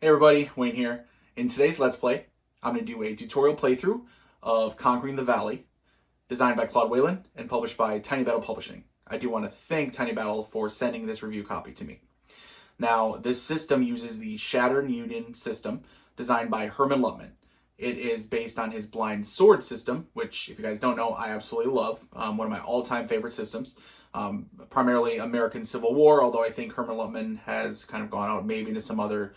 Hey everybody, Wayne here. In today's Let's Play, I'm going to do a tutorial playthrough of Conquering the Valley, designed by Claude Whalen and published by Tiny Battle Publishing. I do want to thank Tiny Battle for sending this review copy to me. Now, this system uses the Shattered Union system, designed by Herm and Luttmann. It is based on his Blind Sword system, which, if you guys don't know, I absolutely love. One of my all-time favorite systems. Primarily American Civil War, although I think Herm and Luttmann has kind of gone out maybe into some other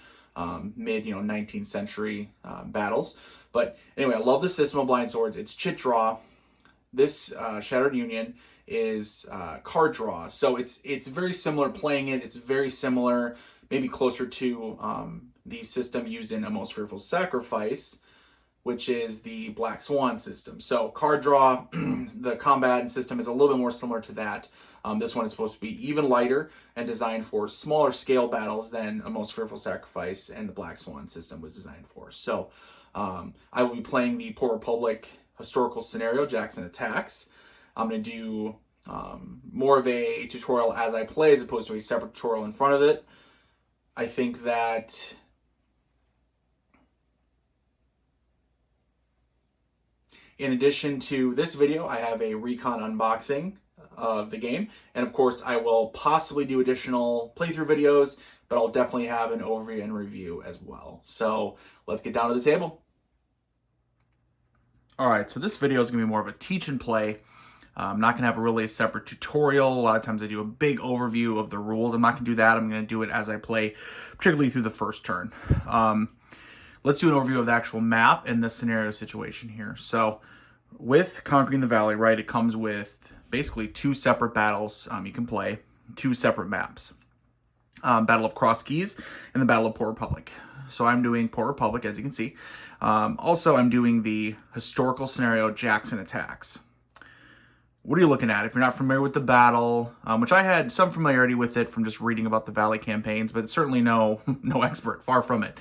mid 19th century battles. But anyway, I love the system of blind swords. It's chit draw. This Shattered Union is card draw, so it's very similar playing it. It's very similar, maybe closer to the system used in A Most Fearful Sacrifice, which is the Black Swan system. So card draw, the combat system is a little bit more similar to that. This one is supposed to be even lighter and designed for smaller scale battles than A Most Fearful Sacrifice and the Black Swan system was designed for. So I will be playing the Poor Republic historical scenario, Jackson Attacks. I'm going to do more of a tutorial as I play as opposed to a separate tutorial in front of it. I think that in addition to this video, I have a recon unboxing of the game, and of course I will possibly do additional playthrough videos, but I'll definitely have an overview and review as well. So let's get down to the table. Alright, so this video is going to be more of a teach and play. I'm not going to have really a separate tutorial. A lot of times I do a big overview of the rules. I'm not going to do that. I'm going to do it as I play, particularly through the first turn. Let's do an overview of the actual map and the scenario situation here. So with Conquering the Valley, right, it comes with basically two separate battles you can play, two separate maps. Battle of Cross Keys and the Battle of Poor Republic. So I'm doing Poor Republic, as you can see. Also, I'm doing the historical scenario, Jackson Attacks. What are you looking at? If you're not familiar with the battle, which I had some familiarity with it from just reading about the Valley campaigns, but certainly no expert, far from it.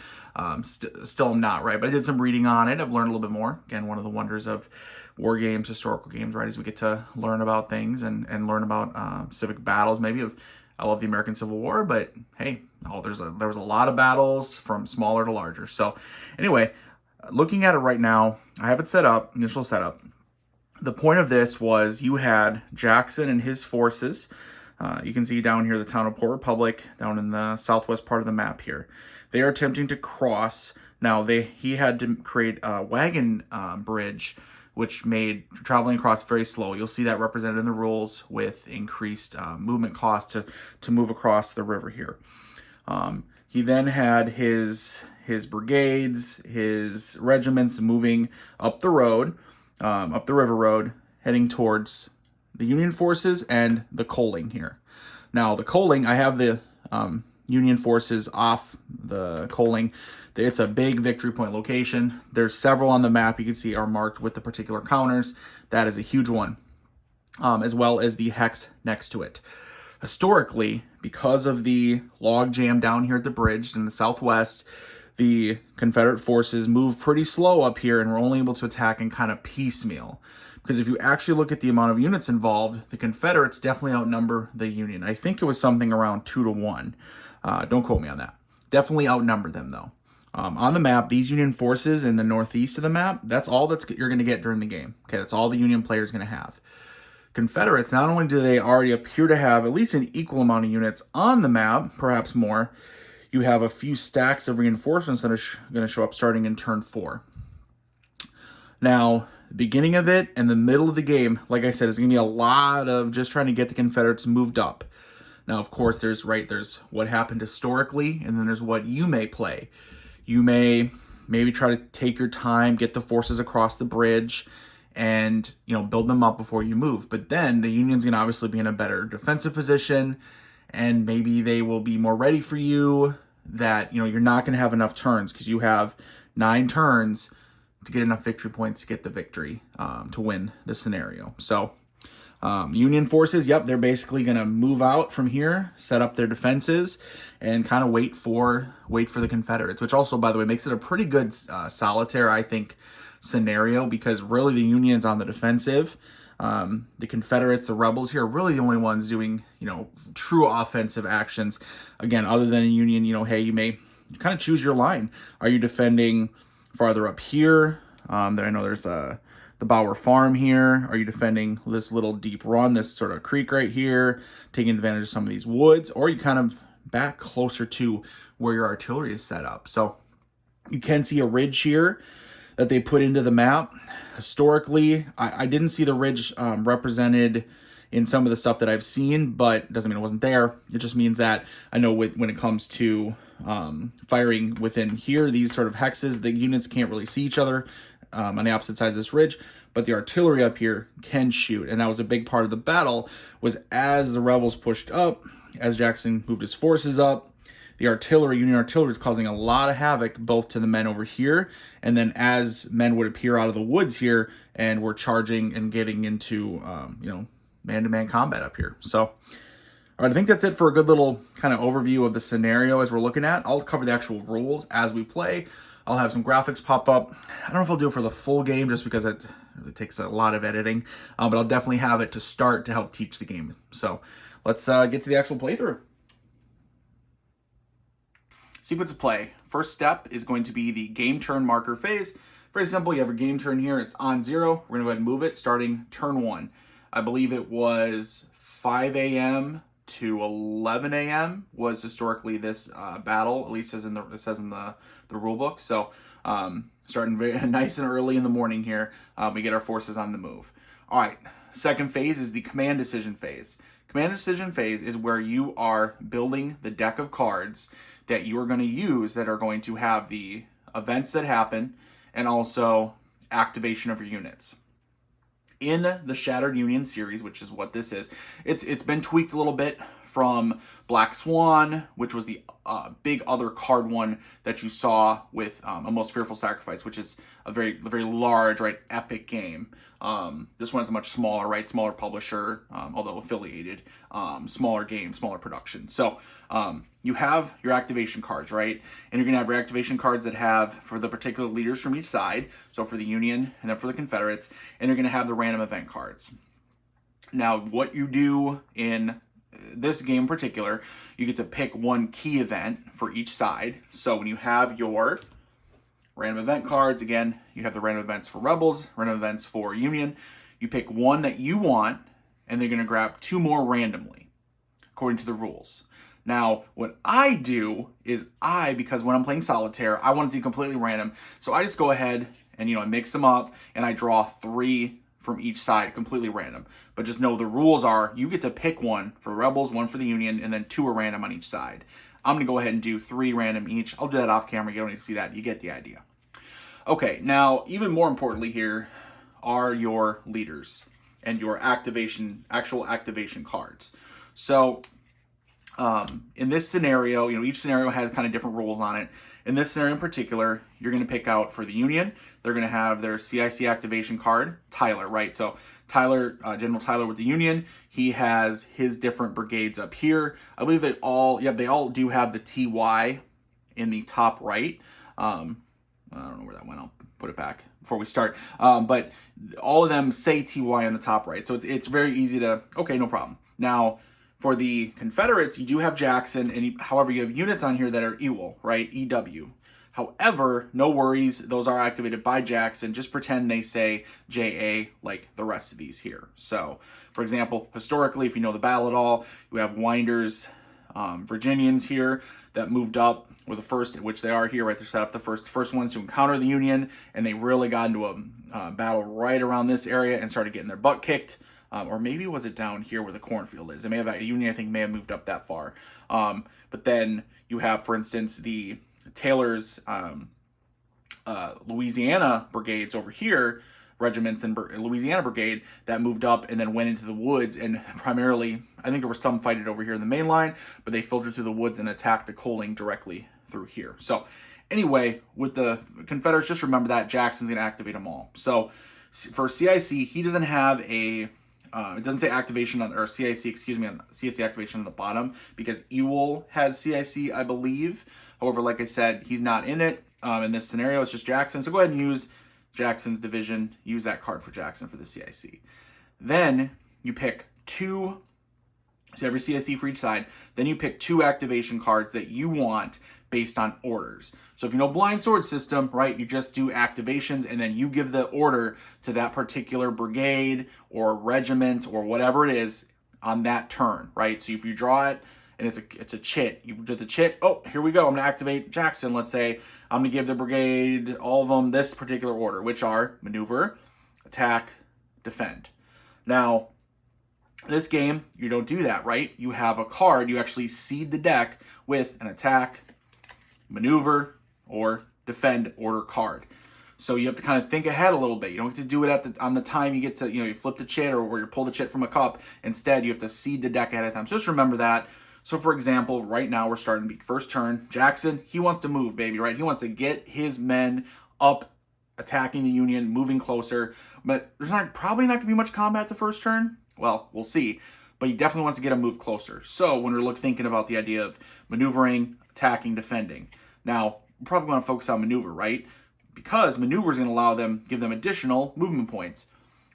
Still am not, right? But I did some reading on it. I've learned a little bit more. Again, one of the wonders of war games, historical games, right, is we get to learn about things and learn about civic battles. Maybe I love the American Civil War, but hey, there was a lot of battles from smaller to larger. So anyway, looking at it right now, I have it set up, initial setup. The point of this was you had Jackson and his forces. You can see down here the town of Poor Republic, down in the southwest part of the map here. They are attempting to cross. Now, he had to create a wagon bridge, which made traveling across very slow. You'll see that represented in the rules with increased movement cost to move across the river here. He then had his brigades, his regiments moving up the road, up the river road, heading towards the Union forces and the coaling here. Now, the coaling, I have the Union forces off the coaling. It's a big victory point location. There's several on the map you can see are marked with the particular counters. That is a huge one, as well as the hex next to it. Historically, because of the log jam down here at the bridge in the southwest, the Confederate forces moved pretty slow up here and were only able to attack in kind of piecemeal. Because if you actually look at the amount of units involved, the Confederates definitely outnumber the Union. I think it was something around 2-1. Don't quote me on that. Definitely outnumber them, though. On the map, these Union forces in the northeast of the map, that's all you're going to get during the game. Okay, that's all the Union player is going to have. Confederates, not only do they already appear to have at least an equal amount of units on the map, perhaps more, you have a few stacks of reinforcements that are going to show up starting in turn 4. Now, the beginning of it and the middle of the game, like I said, is going to be a lot of just trying to get the Confederates moved up. Now, of course, there's what happened historically, and then there's what you may play. You may maybe try to take your time, get the forces across the bridge, and build them up before you move. But then the Union's going to obviously be in a better defensive position, and maybe they will be more ready for you. That you're not going to have enough turns because you have 9 turns to get enough victory points to get the victory to win the scenario. So Union forces, yep, they're basically going to move out from here, set up their defenses, and kind of wait for the Confederates, which also, by the way, makes it a pretty good solitaire, I think, scenario, because really the Union's on the defensive. The Confederates, the rebels here, are really the only ones doing, true offensive actions. Again, other than the Union, hey, you may kind of choose your line. Are you defending farther up here? There, I know there's the Bauer Farm here. Are you defending this little deep run, this sort of creek right here, taking advantage of some of these woods? Or are you kind of back closer to where your artillery is set up? So you can see a ridge here that they put into the map. Historically, I didn't see the ridge represented in some of the stuff that I've seen, but it doesn't mean it wasn't there. It just means that I know when it comes to firing within here, these sort of hexes, the units can't really see each other on the opposite sides of this ridge, but the artillery up here can shoot. And that was a big part of the battle, was as the rebels pushed up, as Jackson moved his forces up, the artillery, Union artillery, is causing a lot of havoc both to the men over here, and then as men would appear out of the woods here and were charging and getting into, man-to-man combat up here. So, all right, I think that's it for a good little kind of overview of the scenario as we're looking at. I'll cover the actual rules as we play. I'll have some graphics pop up. I don't know if I'll do it for the full game just because it takes a lot of editing, but I'll definitely have it to start to help teach the game. So let's get to the actual playthrough. Sequence of play. First step is going to be the game turn marker phase. Very simple. You have your game turn here. It's on 0. We're going to go ahead and move it starting turn 1. I believe it was 5 a.m. to 11 a.m. was historically this battle, at least as in it says in the rule book. So starting very nice and early in the morning here, we get our forces on the move. All right, second phase is the command decision phase. Command decision phase is where you are building the deck of cards that you are going to use that are going to have the events that happen and also activation of your units. In the Shattered Union series, which is what this is, it's been tweaked a little bit from Black Swan, which was the big other card one that you saw with A Most Fearful Sacrifice, which is a very large, right, epic game. This one's much smaller, right, smaller publisher, although affiliated, smaller game, smaller production. So you have your activation cards, right, and you're gonna have your activation cards that have for the particular leaders from each side, so for the Union and then for the Confederates, and you're gonna have the random event cards. Now, what you do in this game in particular, you get to pick one key event for each side. So when you have your random event cards, again, you have the random events for Rebels, random events for Union. You pick one that you want, and they're going to grab 2 more randomly, according to the rules. Now, what I do is because when I'm playing solitaire, I want to do completely random. So I just go ahead and, I mix them up, and I draw 3 from each side, completely random. But just know the rules are you get to pick one for Rebels, one for the Union, and then 2 are random on each side. I'm going to go ahead and do 3 random each. I'll do that off camera. You don't need to see that. You get the idea. Okay, now, even more importantly here are your leaders and your actual activation cards. So, in this scenario, each scenario has kind of different rules on it. In this scenario in particular, you're going to pick out for the Union, they're going to have their CIC activation card, Tyler, right? So Tyler, General Tyler with the Union, he has his different brigades up here. I believe they all do have the TY in the top right. I don't know where that went. I'll put it back before we start. But all of them say TY on the top right. So it's very easy to, okay, no problem. Now, for the Confederates, you do have Jackson, and however, you have units on here that are EWL, right? EW. However, no worries, those are activated by Jackson. Just pretend they say JA like the rest of these here. So, for example, historically, if you know the battle at all, we have Winders, Virginians here that moved up were the first, which they are here, right? They're set up the first ones to encounter the Union, and they really got into a battle right around this area and started getting their butt kicked. Or maybe was it down here where the cornfield is? They may have, Union, I think, may have moved up that far. But then you have, for instance, the Taylor's Louisiana brigades over here, regiments in Louisiana brigade that moved up and then went into the woods, and primarily, I think there was some fighting over here in the main line, but they filtered through the woods and attacked the coaling directly through here. So anyway, with the Confederates, just remember that Jackson's going to activate them all. So for CIC, he doesn't have a it doesn't say activation on, or CIC, excuse me, on CIC activation on the bottom, because Ewell has CIC, I believe. However, like I said, he's not in it in this scenario. It's just Jackson. So go ahead and use Jackson's division. Use that card for Jackson for the CIC. Then you pick 2 So every CSE for each side. Then you pick 2 activation cards that you want based on orders. So if you know blind sword system, right, you just do activations and then you give the order to that particular brigade or regiment or whatever it is on that turn, right? So if you draw it and it's a chit, you do the chit, oh, here we go, I'm gonna activate Jackson, let's say. I'm gonna give the brigade, all of them, this particular order, which are maneuver, attack, defend. Now, this game, you don't do that, right? You have a card, you actually seed the deck with an attack, maneuver, or defend order card. So you have to kind of think ahead a little bit. You don't get to do it on the time you get to, you flip the chit or you pull the chit from a cup. Instead, you have to seed the deck ahead of time. So just remember that. So for example, right now we're starting to be first turn. Jackson, he wants to move, baby, right? He wants to get his men up, attacking the Union, moving closer. But there's probably not going to be much combat the first turn. Well, we'll see. But he definitely wants to get a move closer. So when we're thinking about the idea of maneuvering, attacking, defending. Now, we're probably going to focus on maneuver, right? Because maneuver is going to give them additional movement points,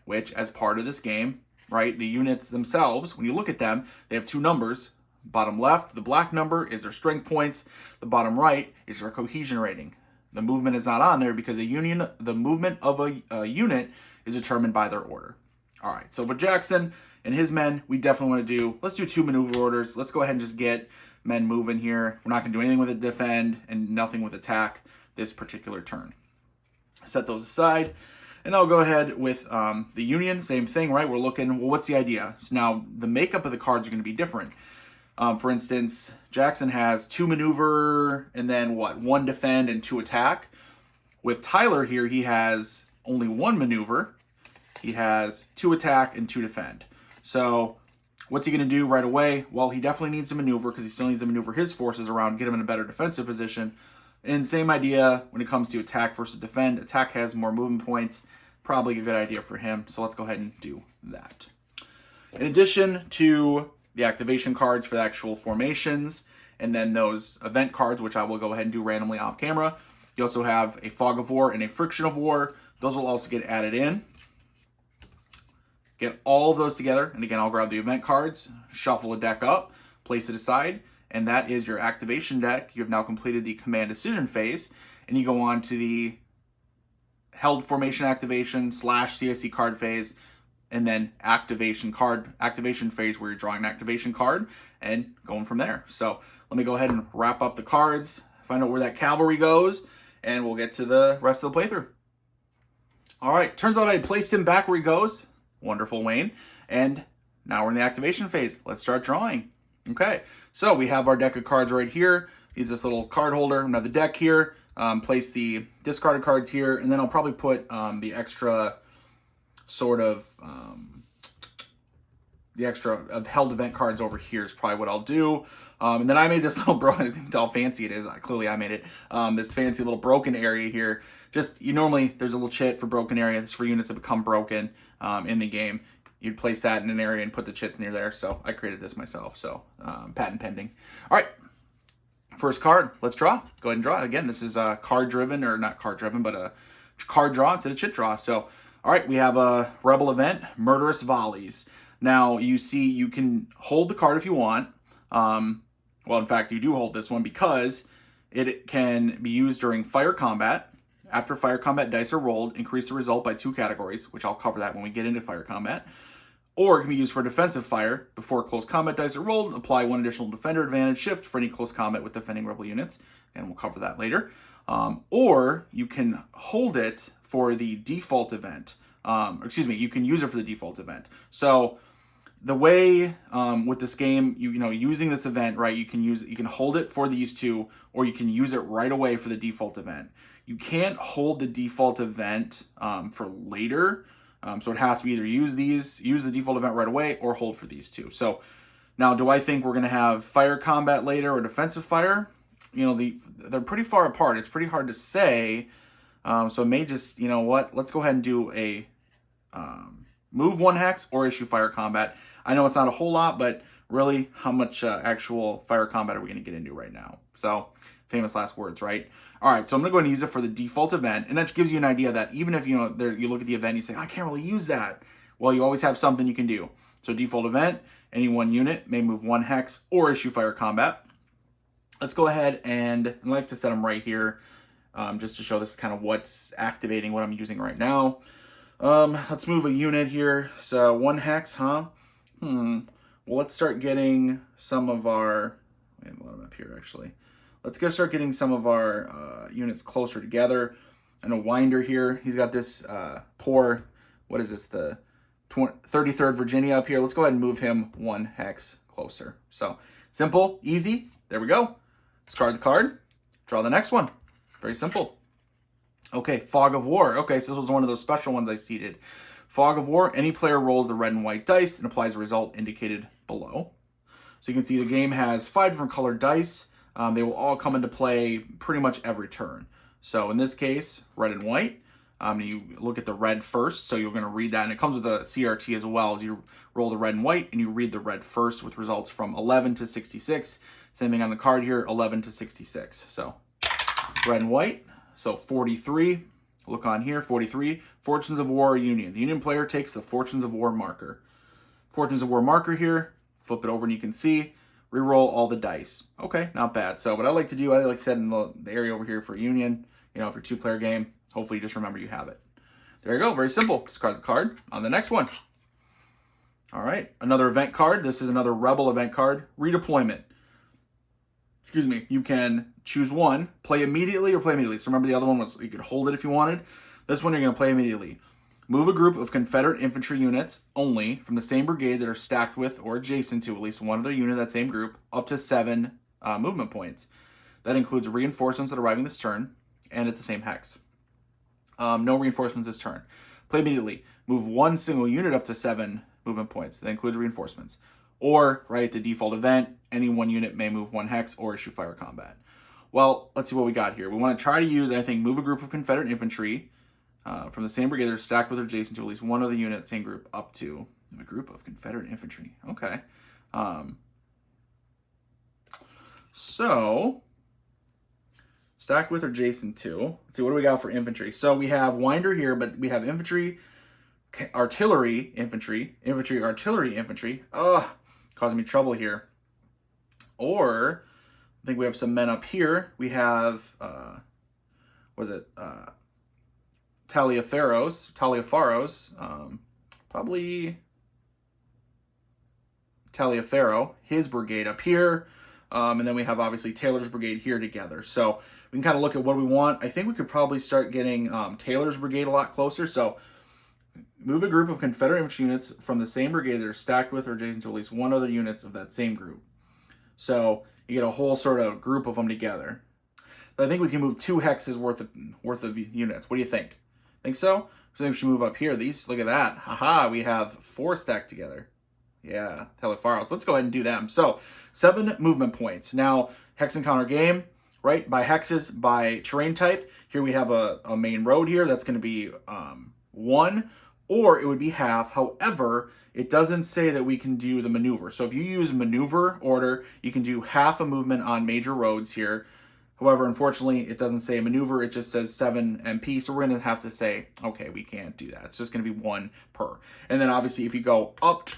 which as part of this game, right, the units themselves, when you look at them, they have 2 numbers. Bottom left, the black number is their strength points. The bottom right is their cohesion rating. The movement is not on there because the movement of a unit is determined by their order. All right, so for Jackson and his men, we definitely want to let's do 2 maneuver orders. Let's go ahead and just get men moving here. We're not going to do anything with a defend and nothing with attack this particular turn. Set those aside. And I'll go ahead with the Union, same thing, right? We're looking, well, what's the idea? So now the makeup of the cards are going to be different. For instance, Jackson has 2 maneuver and then 1 defend and 2 attack. With Tyler here, he has only 1 maneuver. He has 2 attack and 2 defend. So what's he going to do right away? Well, he definitely needs to maneuver because he still needs to maneuver his forces around, get him in a better defensive position. And same idea when it comes to attack versus defend. Attack has more movement points. Probably a good idea for him. So let's go ahead and do that. In addition to the activation cards for the actual formations, and then those event cards, which I will go ahead and do randomly off camera, you also have a fog of war and a friction of war. Those will also get added in. Get all of those together, and again, I'll grab the event cards, shuffle a deck up, place it aside, and that is your activation deck. You have now completed the command decision phase, and you go on to the held formation activation / CSE card phase, and then activation phase where you're drawing an activation card and going from there. So let me go ahead and wrap up the cards, find out where that cavalry goes, and we'll get to the rest of the playthrough. All right, turns out I placed him back where he goes. Wonderful, Wayne. And now we're in the activation phase. Let's start drawing. Okay, so we have our deck of cards right here. Use this little card holder. Another deck here. Place the discarded cards here, and then I'll probably put the extra sort of the extra of held event cards over here is probably what I'll do. And then I made this little broken, you can tell how fancy it is. Clearly I made it. This fancy little broken area here. Just, normally there's a little chit for broken area. This is for units that become broken in the game. You'd place that in an area and put the chits near there. So I created this myself. So patent pending. All right. First card. Let's draw. Go ahead and draw. Again, this is card driven, or not card driven, but a card draw instead of chit draw. So, all right, we have a rebel event, Murderous Volleys. Now, you see you can hold the card if you want. Well, in fact, you do hold this one because it can be used during fire combat. After fire combat dice are rolled, increase the result by 2 categories, which I'll cover that when we get into fire combat. Or it can be used for defensive fire. Before close combat dice are rolled, apply 1 additional defender advantage shift for any close combat with defending rebel units. And we'll cover that later. Or you can hold it for the default event. You can use it for the default event. So the way with this game, using this event, right, you can hold it for these 2, or you can use it right away for the default event. You can't hold the default event for later. So it has to be either use the default event right away, or hold for these 2. So now, do I think we're going to have fire combat later or defensive fire? They're pretty far apart. It's pretty hard to say. So it may just, let's go ahead and do a move 1 hex or issue fire combat. I know it's not a whole lot, but really, how much actual fire combat are we going to get into right now? So, famous last words, right? All right, so I'm going to go ahead and use it for the default event, and that gives you an idea that even if you look at the event and you say, I can't really use that, well, you always have something you can do. So default event, any one unit may move 1 hex or issue fire combat. Let's go ahead and I like to set them right here just to show this kind of what's activating what I'm using right now. Let's move a unit here. So 1 hex, huh? Well, let's start getting some of our, we have a lot of them up here actually. Let's go start getting some of our units closer together. And a Winder here. He's got this poor, what is this, the 33rd Virginia up here. Let's go ahead and move him 1 hex closer. So simple, easy. There we go. Discard the card. Draw the next one. Very simple. Okay, Fog of War. Okay, so this was one of those special ones I seeded. Fog of War, any player rolls the red and white dice and applies a result indicated below. So you can see the game has 5 different colored dice. They will all come into play pretty much every turn. So in this case, red and white. You look at the red first, so you're going to read that. And it comes with a CRT as well, as you roll the red and white, and you read the red first with results from 11 to 66. Same thing on the card here, 11 to 66. So red and white. So 43. Look on here, 43. Fortunes of War Union. The Union player takes the Fortunes of War marker. Fortunes of War marker here. Flip it over and you can see. Reroll all the dice. Okay, not bad. So what I like to do, I like to set in the area over here for Union, you know, for 2-player game. Hopefully you just remember you have it. There you go, very simple. Discard the card. On the next one. All right, another event card. This is another Rebel event card. Redeployment. Excuse me, you can choose one, play immediately or play immediately. So remember the other one was you could hold it if you wanted. This one you're gonna play immediately. Move a group of Confederate infantry units only from the same brigade that are stacked with or adjacent to at least one other unit of that same group up to 7 movement points. That includes reinforcements that are arriving this turn and at the same hex. No reinforcements this turn. Play immediately. Move 1 single unit up to 7 movement points. That includes reinforcements. Or, right, the default event, any one unit may move 1 hex or issue fire combat. Well, let's see what we got here. We want to try to use, I think, move a group of Confederate infantry from the same brigade that are stacked with or adjacent to at least one other unit, same group, up to a group of Confederate infantry. Okay. So, stacked with or adjacent to. Let's see, what do we got for infantry? So we have Winder here, but we have infantry, artillery, infantry, artillery, infantry. Causing me trouble here. Or, I think we have some men up here. We have, Taliaferros, probably Taliaferro, his brigade up here. And then we have obviously Taylor's brigade here together. So we can kind of look at what we want. I think we could probably start getting Taylor's brigade a lot closer. So move a group of Confederate infantry units from the same brigade that are stacked with or adjacent to at least one other units of that same group. So you get a whole sort of group of them together. But I think we can move 2 hexes worth of units. What do you think? Think so? I think we should move up here. These, look at that. Haha, we have 4 stacked together. Yeah, Telefaros. Let's go ahead and do them. So 7 movement points. Now, hex encounter game, right? By hexes, by terrain type. Here we have a main road here. That's going to be 1, or it would be half. However, it doesn't say that we can do the maneuver. So if you use maneuver order, you can do half a movement on major roads here. However, unfortunately, it doesn't say maneuver. It just says 7 MP. So we're going to have to say, okay, we can't do that. It's just going to be 1 per. And then obviously, if you go up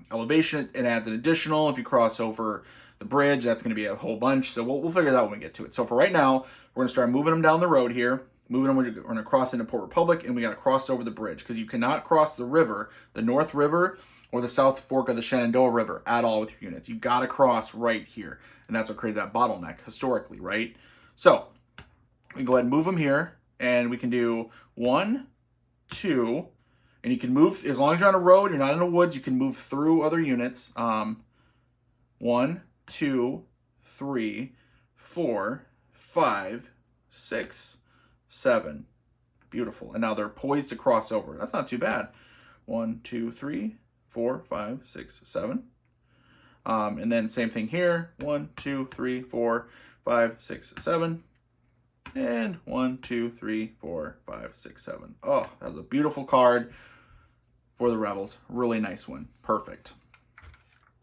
elevation, it adds an additional. If you cross over the bridge, that's going to be a whole bunch. So we'll figure that out when we get to it. So for right now, we're going to start moving them down the road here. Moving them, we're going to cross into Port Republic, and we got to cross over the bridge because you cannot cross the river, the North River, or the South Fork of the Shenandoah River at all with your units. You got to cross right here. And that's what created that bottleneck historically, right? So we go ahead and move them here, and we can do 1, 2, and you can move, as long as you're on a road, you're not in the woods, you can move through other units. 1, 2, 3, 4, 5, 6, 7. Beautiful. And now they're poised to cross over. That's not too bad. 1, 2, 3, 4, 5, 6, 7. And then same thing here. 1, 2, 3, 4, 5, 6, 7. And 1, 2, 3, 4, 5, 6, 7. Oh, that was a beautiful card for the Rebels. Really nice one. Perfect.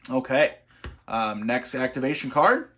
Okay. Next activation card.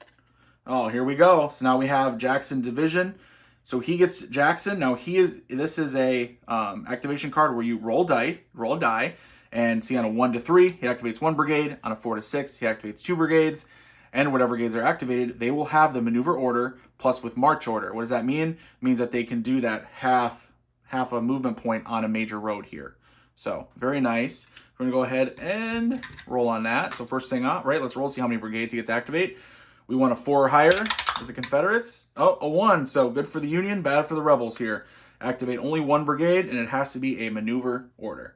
Oh, here we go. So now we have Jackson Division. So he gets Jackson. Now this is a activation card where you roll a die, And see, on a 1 to 3, he activates 1 brigade. On a 4 to 6, he activates 2 brigades. And whatever brigades are activated, they will have the maneuver order plus with march order. What does that mean? It means that they can do that half a movement point on a major road here. So very nice. We're gonna go ahead and roll on that. So first thing up, right? Let's roll, see how many brigades he gets to activate. We want a 4 or higher as the Confederates. Oh, a 1. So good for the Union, bad for the Rebels here. Activate only 1 brigade, and it has to be a maneuver order.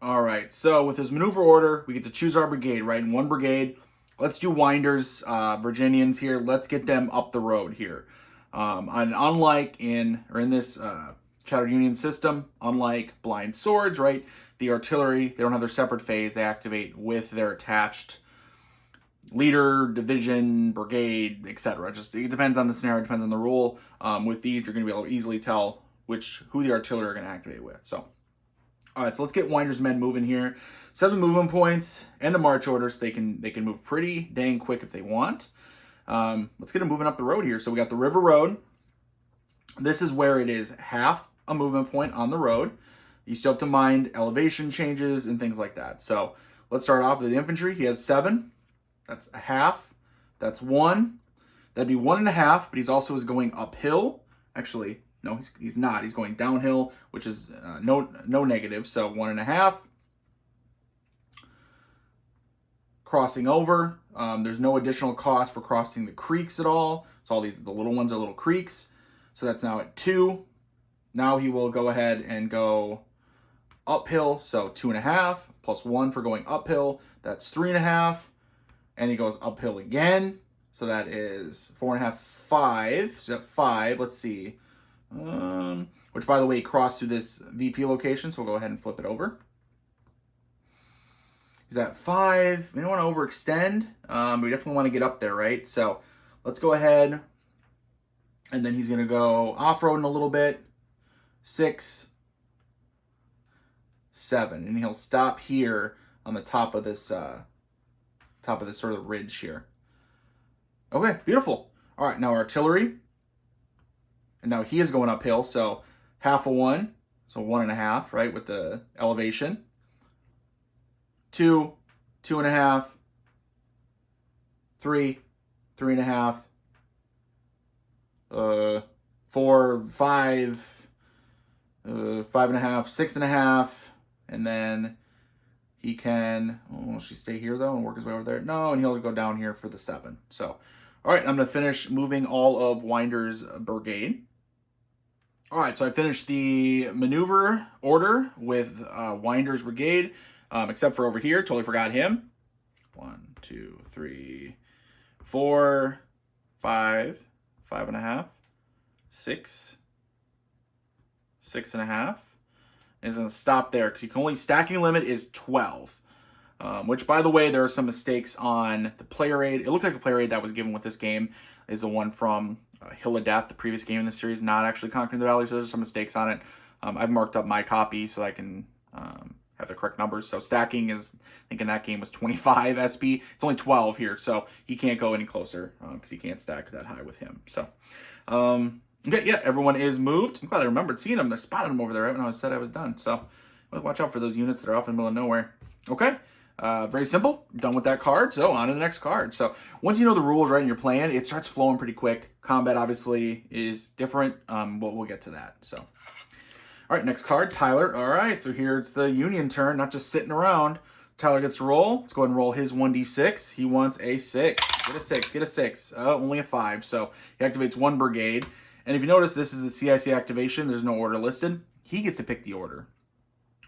All right, so with his maneuver order, we get to choose our brigade, right? In 1 brigade, let's do Winders, Virginians here. Let's get them up the road here. And unlike in this Shattered Union system, unlike Blind Swords, right? The artillery, they don't have their separate phase. They activate with their attached leader, division, brigade, etc. Just it depends on the scenario, depends on the rule. With these, you're going to be able to easily tell who the artillery are going to activate with. So, all right, so let's get Winder's men moving here. 7 movement points and a march order, so they can move pretty dang quick if they want. Let's get them moving up the road here. So we got the River Road. This is where it is half a movement point on the road. You still have to mind elevation changes and things like that. So let's start off with the infantry. He has 7. That's a half. That's 1. That'd be 1.5, but he's also going uphill. Actually, no, he's not. He's going downhill, which is no negative. So 1.5. Crossing over. There's no additional cost for crossing the creeks at all. So all the little ones are little creeks. So that's now at 2. Now he will go ahead and go uphill. So 2.5 plus 1 for going uphill. That's 3.5. And he goes uphill again. So that is 4.5, 5. So at 5, let's see. Which, by the way, crossed through this VP location. So we'll go ahead and flip it over. He's at 5. We don't want to overextend. We definitely want to get up there, right? So let's go ahead. And then he's going to go off-roading a little bit. 6, 7. And he'll stop here on the top of this sort of ridge here. Okay, beautiful. All right, now artillery. And now he is going uphill, so half a 1. So 1.5, right, with the elevation. 2, 2.5, 3, 3.5, 4, 5, 5.5, 6.5, and then he can, will she stay here though and work his way over there? No, and he'll go down here for the 7. So, all right, I'm going to finish moving all of Winder's brigade. All right, so I finished the maneuver order with Winder's brigade. Except for over here, totally forgot him. 1, 2, 3, 4, 5, 5.5, 6, 6.5. He's going to stop there because you can only stacking limit is 12. Which, by the way, there are some mistakes on the player aid. It looks like the player aid that was given with this game is the one from Hill of Death, the previous game in the series, not actually Conquering the Valley. So there's some mistakes on it. I've marked up my copy so I can have the correct numbers. So stacking is, I think in that game was 25 SP. It's only 12 here, so he can't go any closer because he can't stack that high with him. So, okay, yeah, everyone is moved. I'm glad I remembered seeing him. I spotted him over there right when I said I was done. So watch out for those units that are off in the middle of nowhere. Okay, very simple. Done with that card. So on to the next card. So once you know the rules, right, and you're playing, it starts flowing pretty quick. Combat obviously is different. We'll get to that. So. All right, next card, Tyler. All right, so here it's the Union turn, not just sitting around. Tyler gets to roll. Let's go ahead and roll his 1d6. He wants a 6. Get a 6, get a 6. Only a 5, so he activates 1 brigade. And if you notice, this is the CIC activation. There's no order listed. He gets to pick the order.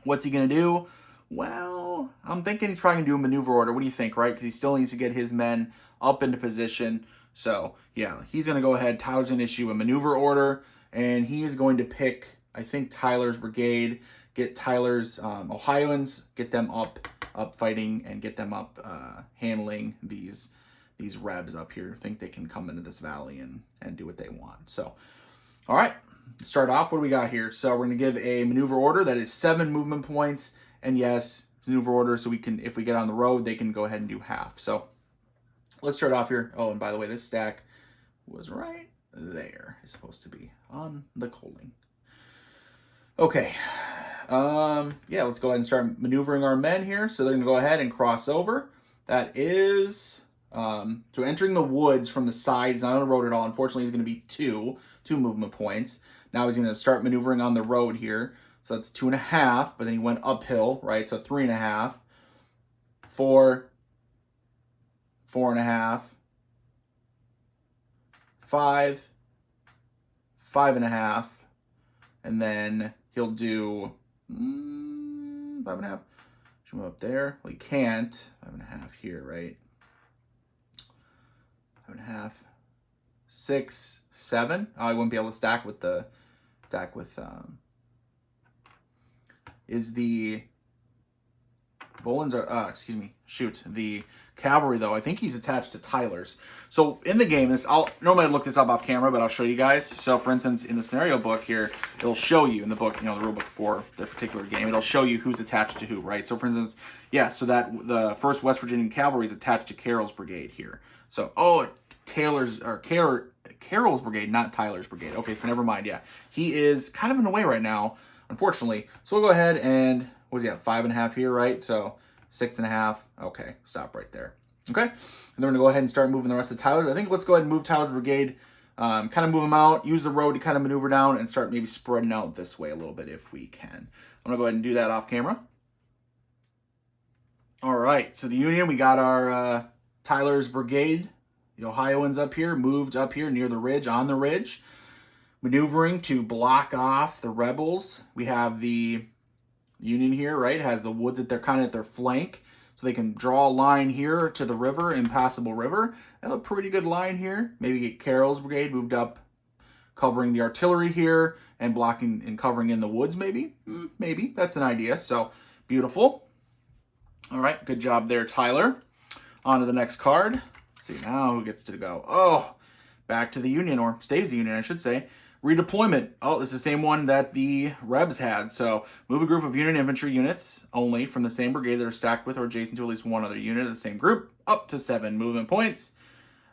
What's he going to do? Well, I'm thinking he's probably going to do a maneuver order. What do you think, right? Because he still needs to get his men up into position. So, yeah, he's going to go ahead. Tyler's going to issue a maneuver order, and he is going to pick, I think, Tyler's brigade, get Tyler's Ohioans, get them up fighting, and get them up handling these Rebs up here. I think they can come into this valley and do what they want. So, all right, start off. What do we got here? So we're going to give a maneuver order that is 7 movement points, and yes, maneuver order, so we can, if we get on the road, they can go ahead and do half. So let's start off here. Oh, and by the way, this stack was right there. It's supposed to be on the coaling. Okay, Yeah, let's go ahead and start maneuvering our men here. So they're going to go ahead and cross over. That is, so entering the woods from the side. He's not on the road at all. Unfortunately, he's going to be two movement points. Now he's going to start maneuvering on the road here. So that's 2.5, but then he went uphill, right? So 3.5, 4, 4.5, 5, 5.5, and then he'll do 5.5. Should move up there. Well, he can't. 5.5 here, right? 5.5, 6, 7. Oh, I wouldn't be able to stack with is the Boland's are excuse me, shoot, the cavalry though. I think he's attached to Tyler's. So in the game, I'll normally look this up off camera, but I'll show you guys. So for instance, in the scenario book here, it'll show you in the book, the rule book for the particular game, it'll show you who's attached to who, right? So for instance, yeah, so that the 1st West Virginian Cavalry is attached to Carroll's brigade here. So Carroll's brigade, not Tyler's brigade. Okay, so never mind. Yeah, he is kind of in the way right now, unfortunately. So we'll go ahead and what is he at? 5.5 here, right? So 6.5. Okay, stop right there. Okay, and then we're gonna go ahead and start moving the rest of Tyler. I think let's go ahead and move Tyler's brigade, kind of move him out, use the road to kind of maneuver down, and start maybe spreading out this way a little bit if we can. I'm gonna go ahead and do that off camera. All right, so the Union, we got our Tyler's brigade, the Ohioans up here, moved up here near the ridge, on the ridge, maneuvering to block off the rebels. We have the Union here, right, has the woods that they're kind of at their flank, so they can draw a line here to the river, impassable river. They have a pretty good line here. Maybe get Carroll's brigade moved up, covering the artillery here and blocking and covering in the woods, maybe. Maybe, that's an idea. So, beautiful. All right, good job there, Tyler. On to the next card. Let's see now who gets to go. Oh, back to the Union, or stays the Union, I should say. Redeployment. Oh, this is the same one that the Rebs had. So move a group of Union infantry units only from the same brigade that are stacked with or adjacent to at least one other unit of the same group up to 7 movement points.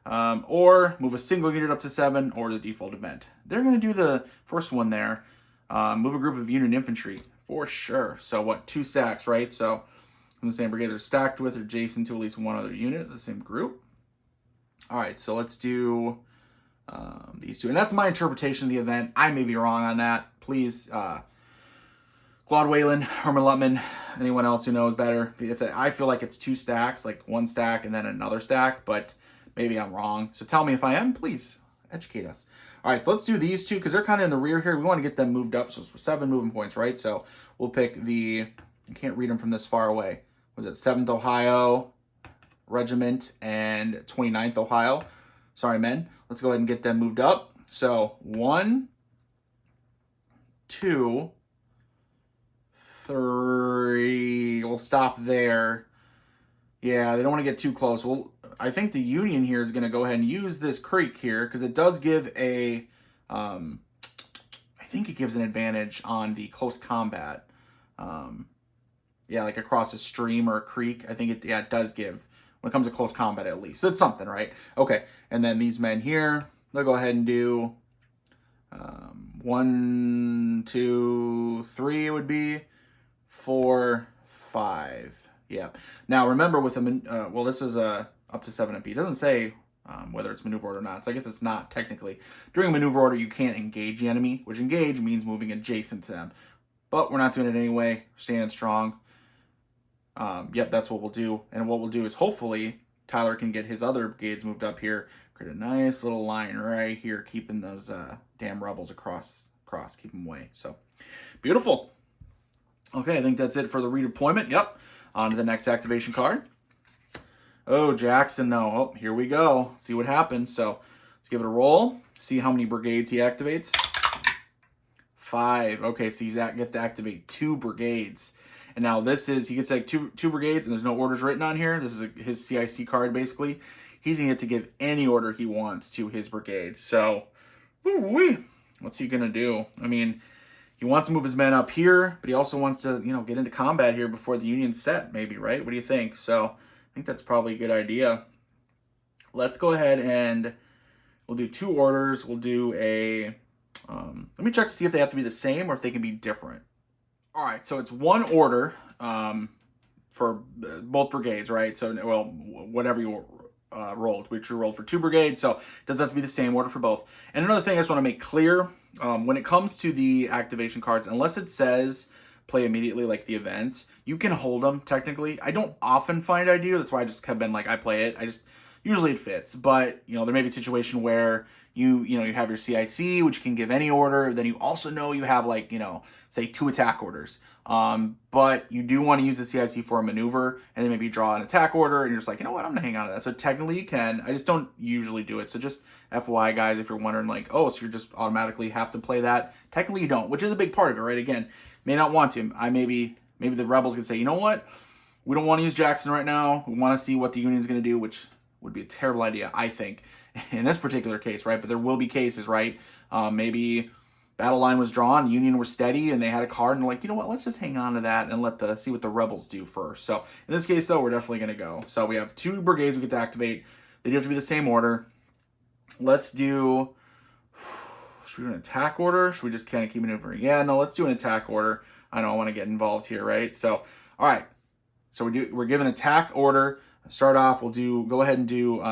Or move a single unit up to 7 or the default event. They're going to do the first one there. Move a group of Union infantry for sure. So what, 2 stacks, right? So from the same brigade they're stacked with or adjacent to at least one other unit of the same group. All right, so let's do these 2. And that's my interpretation of the event. I may be wrong on that. Please, Claude Whalen, Herm, Luttmann, anyone else who knows better. I feel like it's 2 stacks, like 1 stack and then another stack, but maybe I'm wrong. So tell me if I am, please educate us. All right, so let's do these 2 because they're kind of in the rear here. We want to get them moved up, so it's 7 moving points, right? So we'll pick I can't read them from this far away. Was it 7th Ohio Regiment and 29th Ohio? Sorry, men. Let's go ahead and get them moved up. So 1, 2, 3. We'll stop there. Yeah, they don't want to get too close. Well, I think the Union here is going to go ahead and use this creek here because it does give I think it gives an advantage on the close combat. Yeah, like across a stream or a creek. I think it does give. When it comes to close combat, at least. It's something, right? Okay, and then these men here, they'll go ahead and do 1, 2, 3, it would be 4, 5. Yeah. Now, remember with well, this is up to 7 MP. It doesn't say whether it's maneuver order or not, so I guess it's not technically. During maneuver order, you can't engage the enemy, which engage means moving adjacent to them. But we're not doing it anyway. We're standing strong. Yep, that's what we'll do. And what we'll do is hopefully Tyler can get his other brigades moved up here, create a nice little line right here, keeping those damn rebels across, keep them away. So, beautiful. Okay, I think that's it for the redeployment. Yep, on to the next activation card. Oh, Jackson, though. Oh, here we go. See what happens. So, let's give it a roll. See how many brigades he activates. 5. Okay, so he gets to activate 2 brigades. And now this is, he gets like two brigades and there's no orders written on here. This is his CIC card, basically. He's going to get to give any order he wants to his brigade. So, what's he going to do? I mean, he wants to move his men up here, but he also wants to, get into combat here before the Union's set, maybe, right? What do you think? So, I think that's probably a good idea. Let's go ahead and we'll do 2 orders. We'll do a, let me check to see if they have to be the same or if they can be different. All right, so it's one order for both brigades, right? So, well, whatever you rolled, which you rolled for 2 brigades, so it doesn't have to be the same order for both. And another thing I just want to make clear, when it comes to the activation cards, unless it says play immediately like the events, you can hold them technically. I don't often find I do, that's why I just have been like, I play it. Usually it fits, but there may be a situation where you have your CIC, which can give any order. Then you also know you have like, say 2 attack orders. But you do want to use the CIC for a maneuver, and then maybe draw an attack order, and you're just like, you know what, I'm gonna hang on to that. So technically you can. I just don't usually do it. So just FYI, guys, if you're wondering like, oh, so you just automatically have to play that. Technically you don't, which is a big part of it, right? Again, may not want to. Maybe the rebels could say, you know what, we don't want to use Jackson right now. We want to see what the Union's gonna do, which would be a terrible idea, I think, in this particular case, right? But there will be cases, right? Maybe battle line was drawn, Union were steady, and they had a card, and they're like, you know what, let's just hang on to that and see what the rebels do first. So in this case, though, we're definitely going to go. So we have 2 brigades we get to activate. They do have to be the same order. Let's do, should we do an attack order? Should we just kind of keep maneuvering? Yeah, no, let's do an attack order. I know I want to get involved here, right? So, all right. So we're given attack order. Start off, go ahead and do,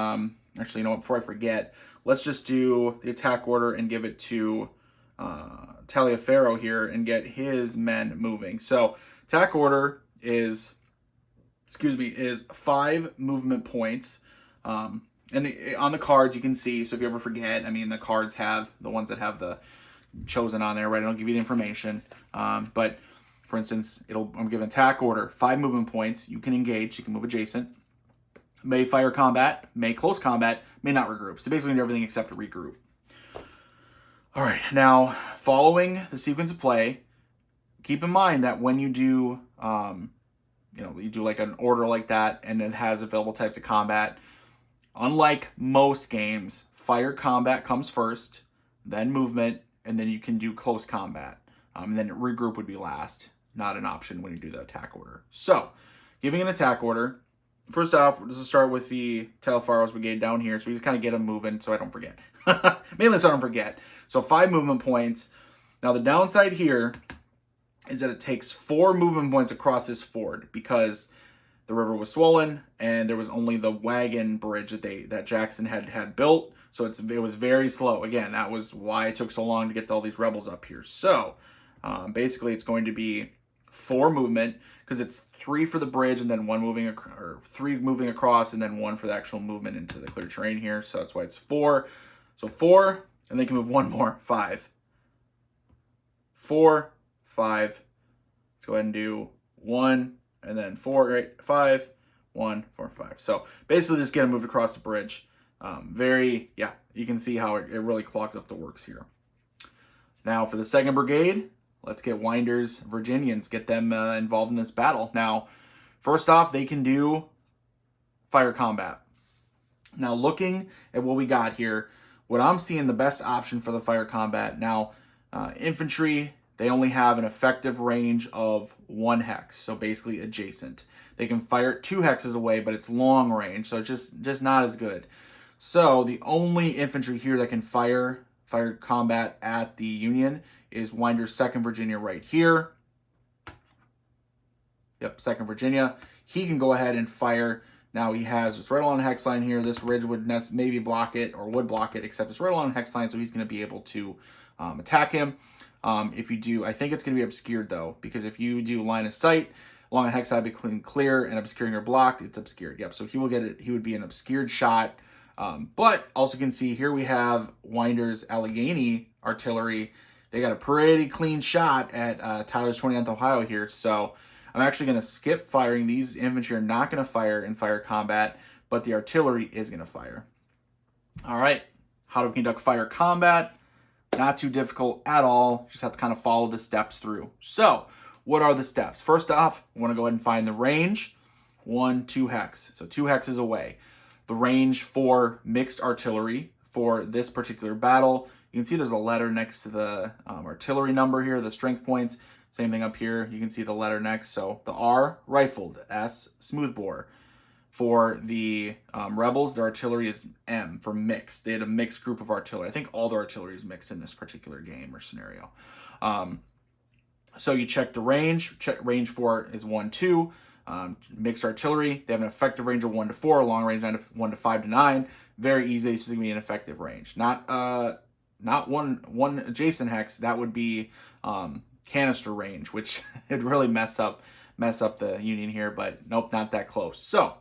actually, you know what, before I forget, let's just do the attack order and give it to Taliaferro here and get his men moving. So attack order is 5 movement points. And on the cards you can see, so if you ever forget, I mean, the cards have, the ones that have the chosen on there, right? I don't give you the information. But for instance, I'm giving attack order, 5 movement points. You can engage, you can move adjacent. May fire combat, may close combat, may not regroup. So basically do everything except to regroup. All right, now following the sequence of play, keep in mind that when you do, you do like an order like that and it has available types of combat, unlike most games, fire combat comes first, then movement, and then you can do close combat. And then regroup would be last, not an option when you do the attack order. So, giving an attack order, first off, let's start with the Taliaferro's brigade down here, so we just kind of get them moving so I don't forget. Mainly so I don't forget. So 5 movement points. Now the downside here is that it takes 4 movement points across this ford because the river was swollen and there was only the wagon bridge that Jackson had built. So it was very slow. Again, that was why it took so long to get all these rebels up here. So basically it's going to be 4 movement because it's 3 for the bridge and then 1 moving, or 3 moving across and then 1 for the actual movement into the clear terrain here. So that's why it's 4. So 4, and they can move 1 more, 5. 4, 5. Let's go ahead and do 1, and then 4, right? 5, 1, 4, 5. So basically just get them moved across the bridge. You can see how it really clogs up the works here. Now for the 2nd Brigade, let's get Winder's Virginians, get them involved in this battle. Now, first off, they can do fire combat. Now looking at what we got here, what I'm seeing the best option for the fire combat. Now, infantry, they only have an effective range of 1 hex, so basically adjacent. They can fire 2 hexes away, but it's long range, so it's just not as good. So the only infantry here that can fire combat at the Union is Winder's 2nd Virginia right here. Yep, 2nd Virginia. He can go ahead and fire. Now he has, it's right along the hex line here. This ridge would maybe block it or would block it, except it's right along the hex line, so he's going to be able to attack him. If you do, I think it's going to be obscured though, because if you do line of sight along the hex side, be clear and obscuring or blocked, it's obscured. Yep, so he will get it. He would be an obscured shot. But also can see here we have Winder's Allegheny artillery. They got a pretty clean shot at Tyler's 29th Ohio here, so I'm actually going to skip firing. These infantry are not going to fire in fire combat, but the artillery is going to fire. All right, how do we conduct fire combat? Not too difficult at all. Just have to kind of follow the steps through. So, what are the steps? First off, I want to go ahead and find the range. 1, 2 hex. So 2 hexes away. The range for mixed artillery for this particular battle. You can see there's a letter next to the artillery number here, the strength points. Same thing up here. You can see the letter next. So the R, rifled. S, smoothbore. For the rebels, their artillery is M for mixed. They had a mixed group of artillery. I think all the artillery is mixed in this particular game or scenario. So you check the range. Check range for is 1, 2. Mixed artillery, they have an effective range of 1 to 4, long range 1 to 5 to 9. Very easy, so it's gonna be an effective range. Not one adjacent hex. That would be canister range, which would really mess up the Union here. But nope, not that close. So,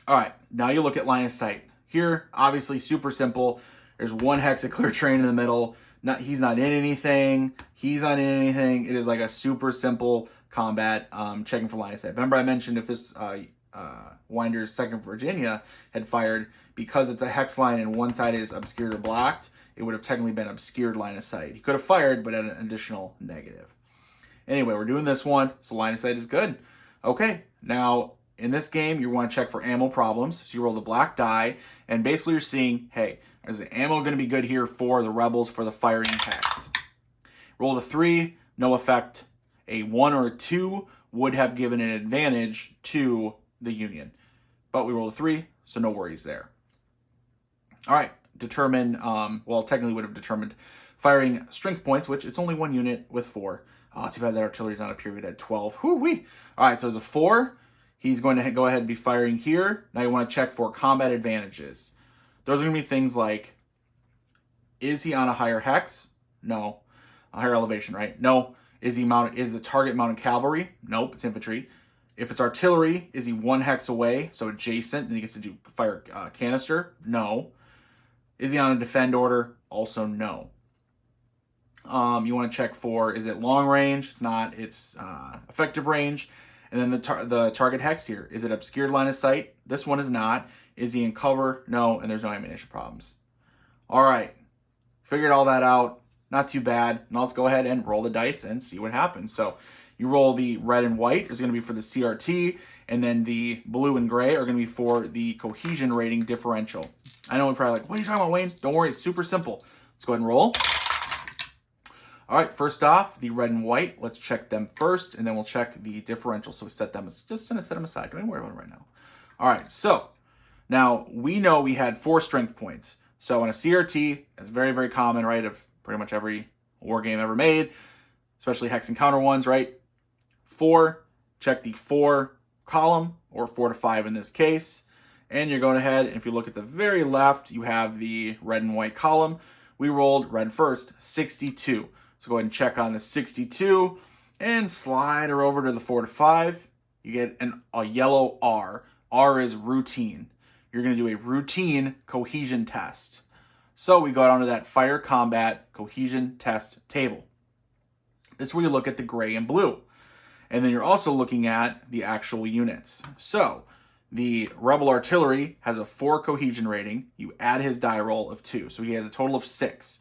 all right, now you look at line of sight. Here, obviously, super simple. There's one hex of clear terrain in the middle. He's not in anything. He's not in anything. It is like a super simple combat, checking for line of sight. Remember I mentioned if this Winder's 2nd Virginia had fired, because it's a hex line and one side is obscured or blocked, it would have technically been obscured line of sight. He could have fired, but at an additional negative. Anyway, we're doing this one, so line of sight is good. Okay, now in this game, you want to check for ammo problems. So you roll the black die, and basically you're seeing, hey, is the ammo going to be good here for the rebels for the firing hex? Roll a 3, no effect. A 1 or a 2 would have given an advantage to the Union. But we rolled a 3, so no worries there. All right, determine, well, technically would have determined firing strength points, which it's only 1 unit with 4. Too bad that artillery's not up here. We had 12. Whoo-wee. All right, so as a 4, he's going to go ahead and be firing here. Now you want to check for combat advantages. Those are going to be things like, is he on a higher hex? No. A higher elevation, right? No. Is the target mounted cavalry? Nope, it's infantry. If it's artillery, is he 1 hex away, so adjacent, and he gets to fire canister? No. Is he on a defend order? Also no. You want to check for, is it long range? It's not. It's effective range. And then the target hex here. Is it obscured line of sight? This one is not. Is he in cover? No, and there's no ammunition problems. All right. Figured all that out. Not too bad. Now let's go ahead and roll the dice and see what happens. So you roll the red and white is going to be for the CRT, and then the blue and gray are going to be for the cohesion rating differential. I know we're probably like, what are you talking about, Wayne? Don't worry, it's super simple. Let's go ahead and roll. All right, first off, the red and white, let's check them first, and then we'll check the differential. So we set them, just gonna set them aside. Don't even worry about it right now. All right, so now we know we had 4 strength points. So on a CRT, it's very, very common, right, of pretty much every war game ever made, especially hex and counter ones, right? 4, check the 4 column, or 4 to 5 in this case. And you're going ahead, and if you look at the very left, you have the red and white column. We rolled red first, 62. So go ahead and check on the 62 and slide her over to the 4 to 5. You get a yellow R. R is routine. You're going to do a routine cohesion test. So we go down to that fire combat cohesion test table. This is where you look at the gray and blue. And then you're also looking at the actual units. So the rebel artillery has a 4 cohesion rating. You add his die roll of 2. So he has a total of 6.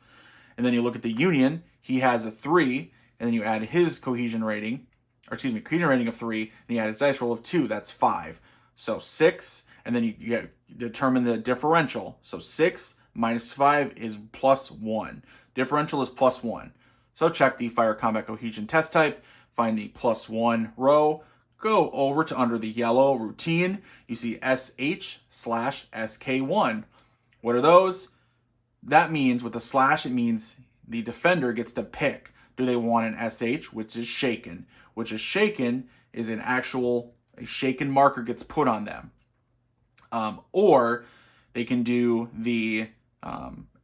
And then you look at the Union, he has a 3, and then you add his cohesion rating, cohesion rating of 3, and you add his dice roll of 2, that's 5. So 6, and then you determine the differential. So 6 minus 5 is plus 1. Differential is plus 1. So check the fire combat cohesion test type, find the plus 1 row, go over to under the yellow routine, you see SH/SK1. What are those? That means with the slash, it means the defender gets to pick. Do they want an SH, which is shaken? Which is shaken is a shaken marker gets put on them. Or they can do the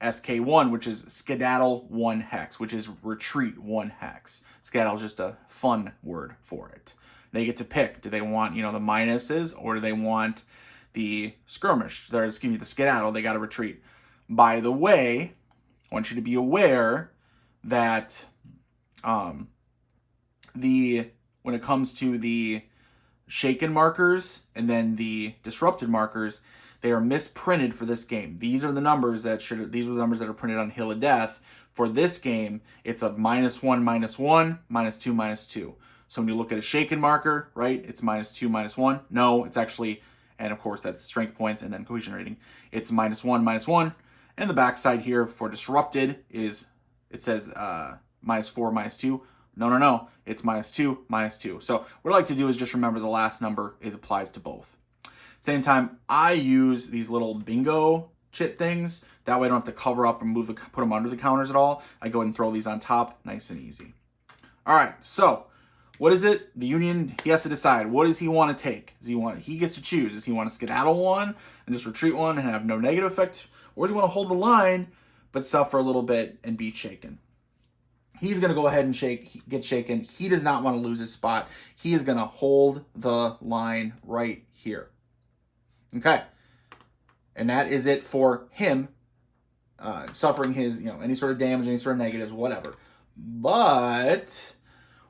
SK1, which is skedaddle 1 hex, which is retreat 1 hex. Skedaddle is just a fun word for it. They get to pick. Do they want, the minuses, or do they want the skirmish? The skedaddle, they got to retreat. By the way, I want you to be aware that when it comes to the shaken markers and then the disrupted markers, they are misprinted for this game. These are the numbers that are printed on Hill of Death. For this game, it's a -1, -1, -2, -2. So when you look at a shaken marker, right, it's -2, -1. No, it's actually, and of course that's strength points and then cohesion rating. It's -1, -1. And the backside here for disrupted is, it says -4, -2. No. It's -2, -2. So what I like to do is just remember the last number. It applies to both. Same time, I use these little bingo chit things. That way I don't have to cover up and put them under the counters at all. I go ahead and throw these on top, nice and easy. All right, so what is it? The Union, he has to decide. What does he want to take? He gets to choose. Does he want to skedaddle one and just retreat one and have no negative effect? Or does he want to hold the line but suffer a little bit and be shaken? He's going to go ahead and get shaken. He does not want to lose his spot. He is going to hold the line right here. Okay. And that is it for him suffering his, any sort of damage, any sort of negatives, whatever. But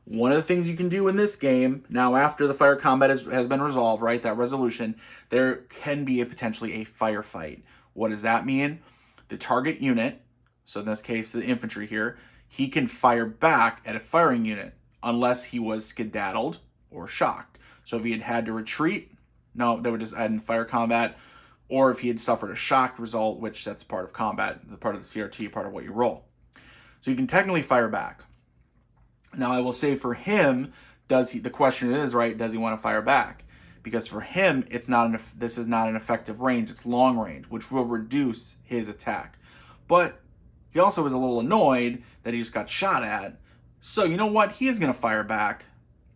one of the things you can do in this game, now after the fire combat has been resolved, right, that resolution, there can be potentially a firefight. What does that mean? The target unit, so in this case the infantry here, he can fire back at a firing unit unless he was skedaddled or shocked. So if he had to retreat, no, they would just add in fire combat. Or if he had suffered a shock result, which that's part of combat, the part of the CRT, part of what you roll. So you can technically fire back. Now I will say for him, the question is, right, does he want to fire back? Because for him, this is not an effective range, it's long range, which will reduce his attack. But he also is a little annoyed that he just got shot at. So you know what? He is going to fire back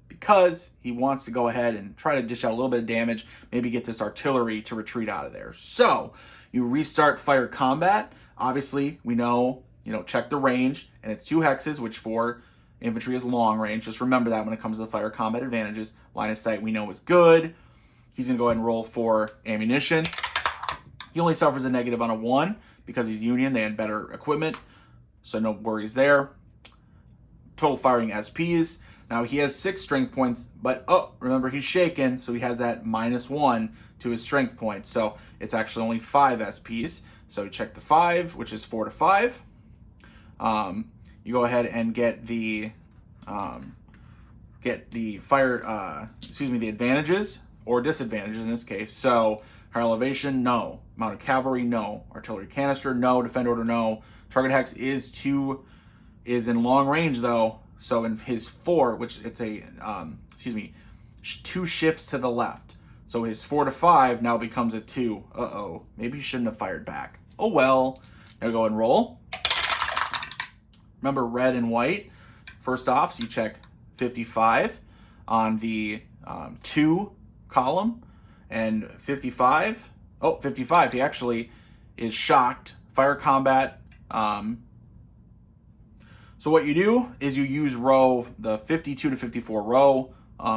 because he wants to go ahead and try to dish out a little bit of damage, maybe get this artillery to retreat out of there. So you restart fire combat. Obviously, we know, check the range, and it's 2 hexes, which for infantry is long range. Just remember that when it comes to the fire combat advantages. Line of sight we know is good. He's going to go ahead and roll for ammunition. He only suffers a negative on a 1 because he's Union. They had better equipment, so no worries there. Total firing SPs. Now he has 6 strength points, but remember he's shaken, so he has that -1 to his strength points. So it's actually only 5 SPs. So you check the 5, which is 4 to 5. You go ahead and get the the advantages or disadvantages in this case. So higher elevation, no. Mounted cavalry, no. Artillery canister, no. Defend order, no. Target hex is in long range though. So in his 4, which it's 2 shifts to the left. So his 4 to 5 now becomes a 2. Maybe he shouldn't have fired back. Oh well. Now go and roll. Remember red and white. First off, so you check 55 on the 2 column, and 55. 55. He actually is shocked. Fire combat. So what you do is you use the 52 to 54 row,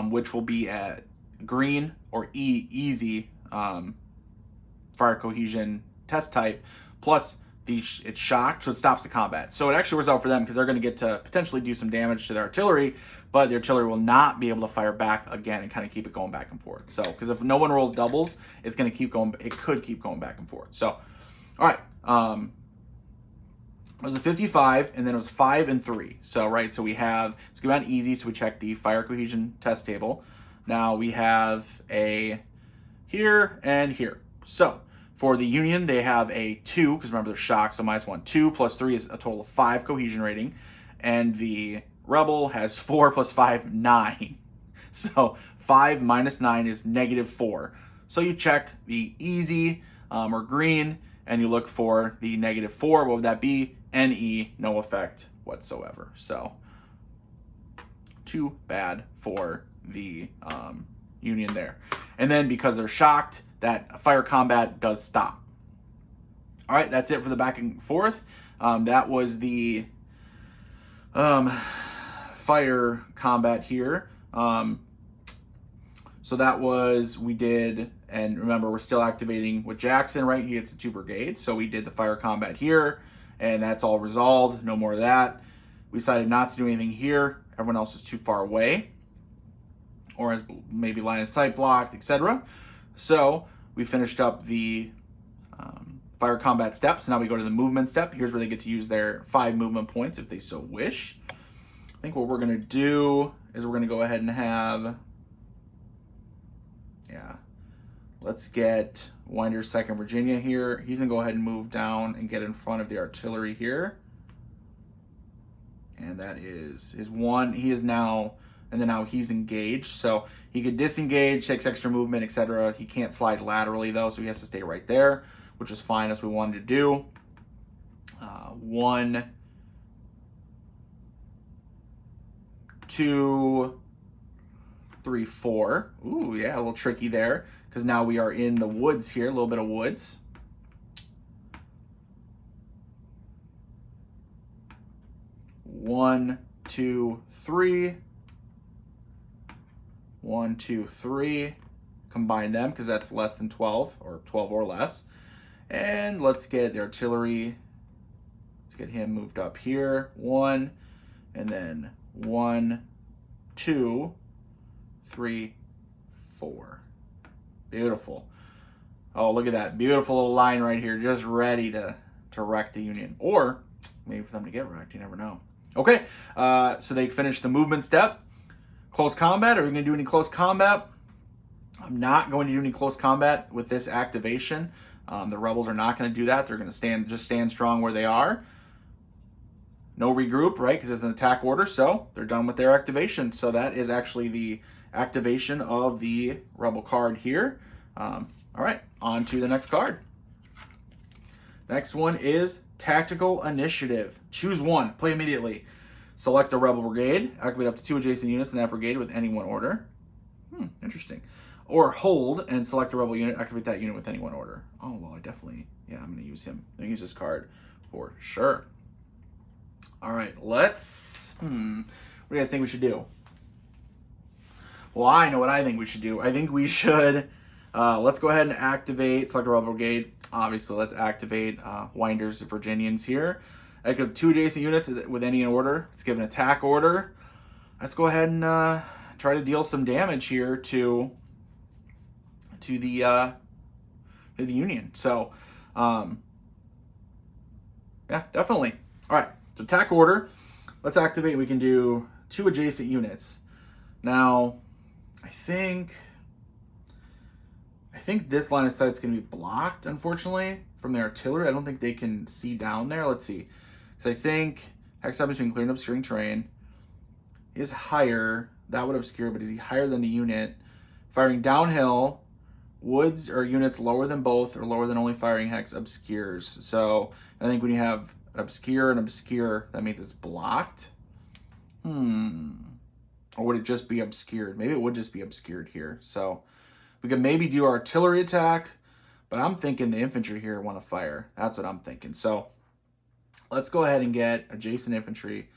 which will be at green or easy fire cohesion test type, plus it's shocked, so it stops the combat. So it actually works out for them because they're going to get to potentially do some damage to their artillery, but the artillery will not be able to fire back again and kind of keep it going back and forth. So because if no one rolls doubles, it's going to keep going. It could keep going back and forth. So, all right. It was a 55, and then it was 5 and 3. So, right, so we have, it's going to be on easy, so we check the fire cohesion test table. Now we have a here and here. So, for the Union, they have a 2, because remember they're shocked, so -1. 2 plus 3 is a total of 5 cohesion rating. And the Rebel has 4 plus 5, 9. So, 5 minus 9 is -4. So you check the easy or green, and you look for the -4. What would that be? NE, no effect whatsoever. So, too bad for the Union there. And then because they're shocked, that fire combat does stop. All right, that's it for the back and forth. That was the fire combat here. So that was, we did, and remember we're still activating with Jackson, right? He gets a 2 brigades. So we did the fire combat here, and that's all resolved. No more of that. We decided not to do anything here. Everyone else is too far away, or has maybe line of sight blocked, etc. So we finished up the fire combat steps. Now we go to the movement step. Here's where they get to use their 5 movement points if they so wish. I think what we're going to do is we're going to go ahead and have, let's get Winder 2nd Virginia here. He's going to go ahead and move down and get in front of the artillery here. And that is his 1. He is now, and then now he's engaged. So he could disengage, takes extra movement, etc. He can't slide laterally though, so he has to stay right there, which is fine as we wanted to do. 1, 2, 3, 4. Ooh, yeah, a little tricky there because now we are in the woods here, a little bit of woods. 1, 2, 3. 1, 2, 3. Combine them because that's less than 12 or 12 or less. And let's get the artillery. Let's get him moved up here. 1, and then 1, 2, 3, 4. Beautiful. Oh, look at that. Beautiful little line right here, just ready to wreck the Union. Or maybe for them to get wrecked, you never know. Okay, so they finished the movement step. Close combat, are we going to do any close combat? I'm not going to do any close combat with this activation. The rebels are not going to do that. They're going to just stand strong where they are. No regroup, right? Because it's an attack order, so they're done with their activation. So that is actually the activation of the rebel card here. All right, on to the next card. Next one is Tactical Initiative. Choose one, play immediately. Select a rebel brigade, activate up to 2 adjacent units in that brigade with any one order. Interesting. Or hold and select a rebel unit, activate that unit with any one order. Oh, well, I'm going to use him. I'm going to use this card for sure. All right, let's, what do you guys think we should do? Well, I know what I think we should do. I think we should, let's go ahead and activate, select a rebel brigade. Obviously, let's activate Winders Virginians here. I could have 2 adjacent units with any order. Let's give an attack order. Let's go ahead and try to deal some damage here to the Union. So, yeah, definitely. All right, so attack order. Let's activate. We can do 2 adjacent units. Now, I think this line of sight is going to be blocked, unfortunately, from the artillery. I don't think they can see down there. Let's see. So I think hex up between clear and obscuring terrain is higher. That would obscure, but is he higher than the unit? Firing downhill, woods or units lower than both or lower than only firing hex obscures. So I think when you have an obscure and obscure, that means it's blocked. Or would it just be obscured? Maybe it would just be obscured here. So we could maybe do artillery attack, but I'm thinking the infantry here want to fire. That's what I'm thinking. So let's go ahead and get adjacent infantry.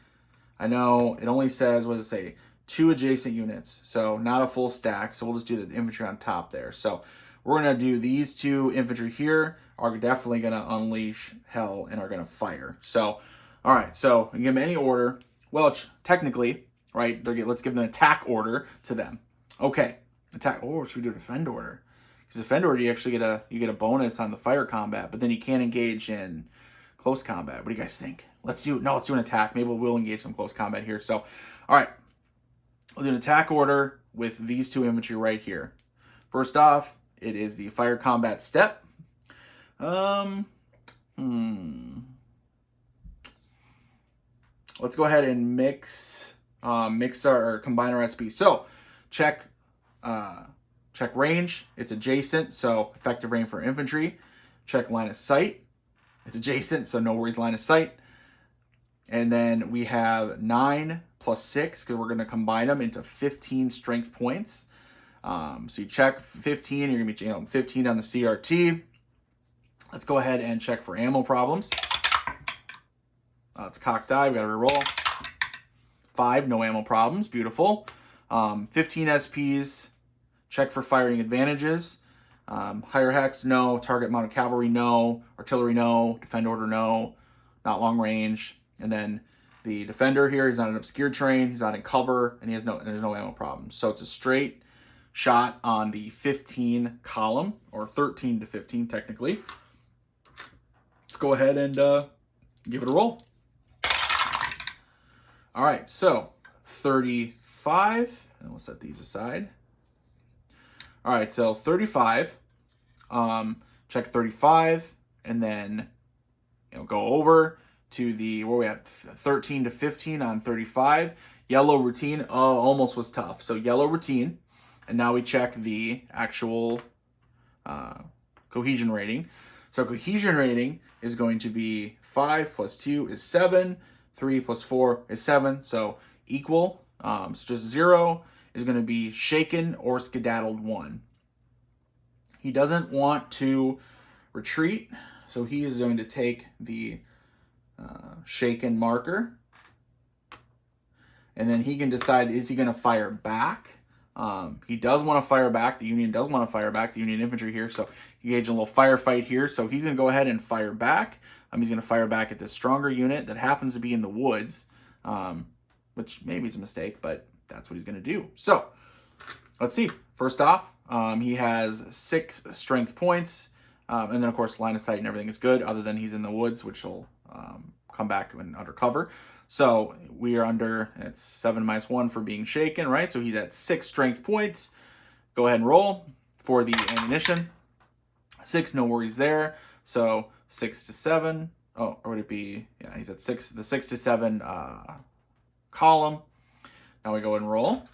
I know it only says, what does it say? 2 adjacent units. So not a full stack. So we'll just do the infantry on top there. So we're going to do these 2 infantry here are definitely going to unleash hell and are going to fire. So, all right. So we give them any order. Well, technically, right, let's give them an attack order to them. Okay. Attack. Oh, should we do a defend order? Because defend order, you actually get a bonus on the fire combat, but then you can't engage in close combat. What do you guys think? Let's do an attack. Maybe we'll engage some close combat here. So, all right. We'll do an attack order with these 2 infantry right here. First off, it is the fire combat step. Let's go ahead and combine our SPs. So, check range. It's adjacent, so effective range for infantry. Check line of sight. It's adjacent, so no worries, line of sight. And then we have 9 plus 6, because we're going to combine them into 15 strength points. So you check 15, you're going to be 15 on the CRT. Let's go ahead and check for ammo problems. It's cocked die, we got to reroll. 5, no ammo problems, beautiful. 15 SPs, check for firing advantages. Higher hex, no. Target mounted cavalry, no. Artillery, no. Defend order, no. Not long range. And then the defender here, he's not an obscure terrain, he's not in cover, and there's no ammo problems. So it's a straight shot on the 15 column, or 13 to 15 technically. Let's go ahead and give it a roll. All right, so 35, and we'll set these aside. All right, so 35, check 35, and then go over to where we at, 13 to 15 on 35. Yellow routine, almost was tough. So yellow routine, and now we check the actual cohesion rating. So cohesion rating is going to be 5 plus 2 is 7, 3 plus 4 is 7, so equal. So just 0 is going to be shaken or skedaddled 1. He doesn't want to retreat, so he is going to take the shaken marker. And then he can decide, is he going to fire back? He does want to fire back. The Union does want to fire back. The Union infantry here. So he engaged in a little firefight here. So he's going to go ahead and fire back. He's going to fire back at this stronger unit that happens to be in the woods, which maybe is a mistake, but that's what he's going to do. So let's see. First off, he has 6 strength points. And then, of course, line of sight and everything is good, other than he's in the woods, which will come back when under cover. So we are under, it's 7 minus 1 for being shaken, right? So he's at 6 strength points. Go ahead and roll for the ammunition. 6, no worries there. So 6 to 7. Oh, or would it be, yeah, he's at 6, the 6 to 7 column. Now we go and roll.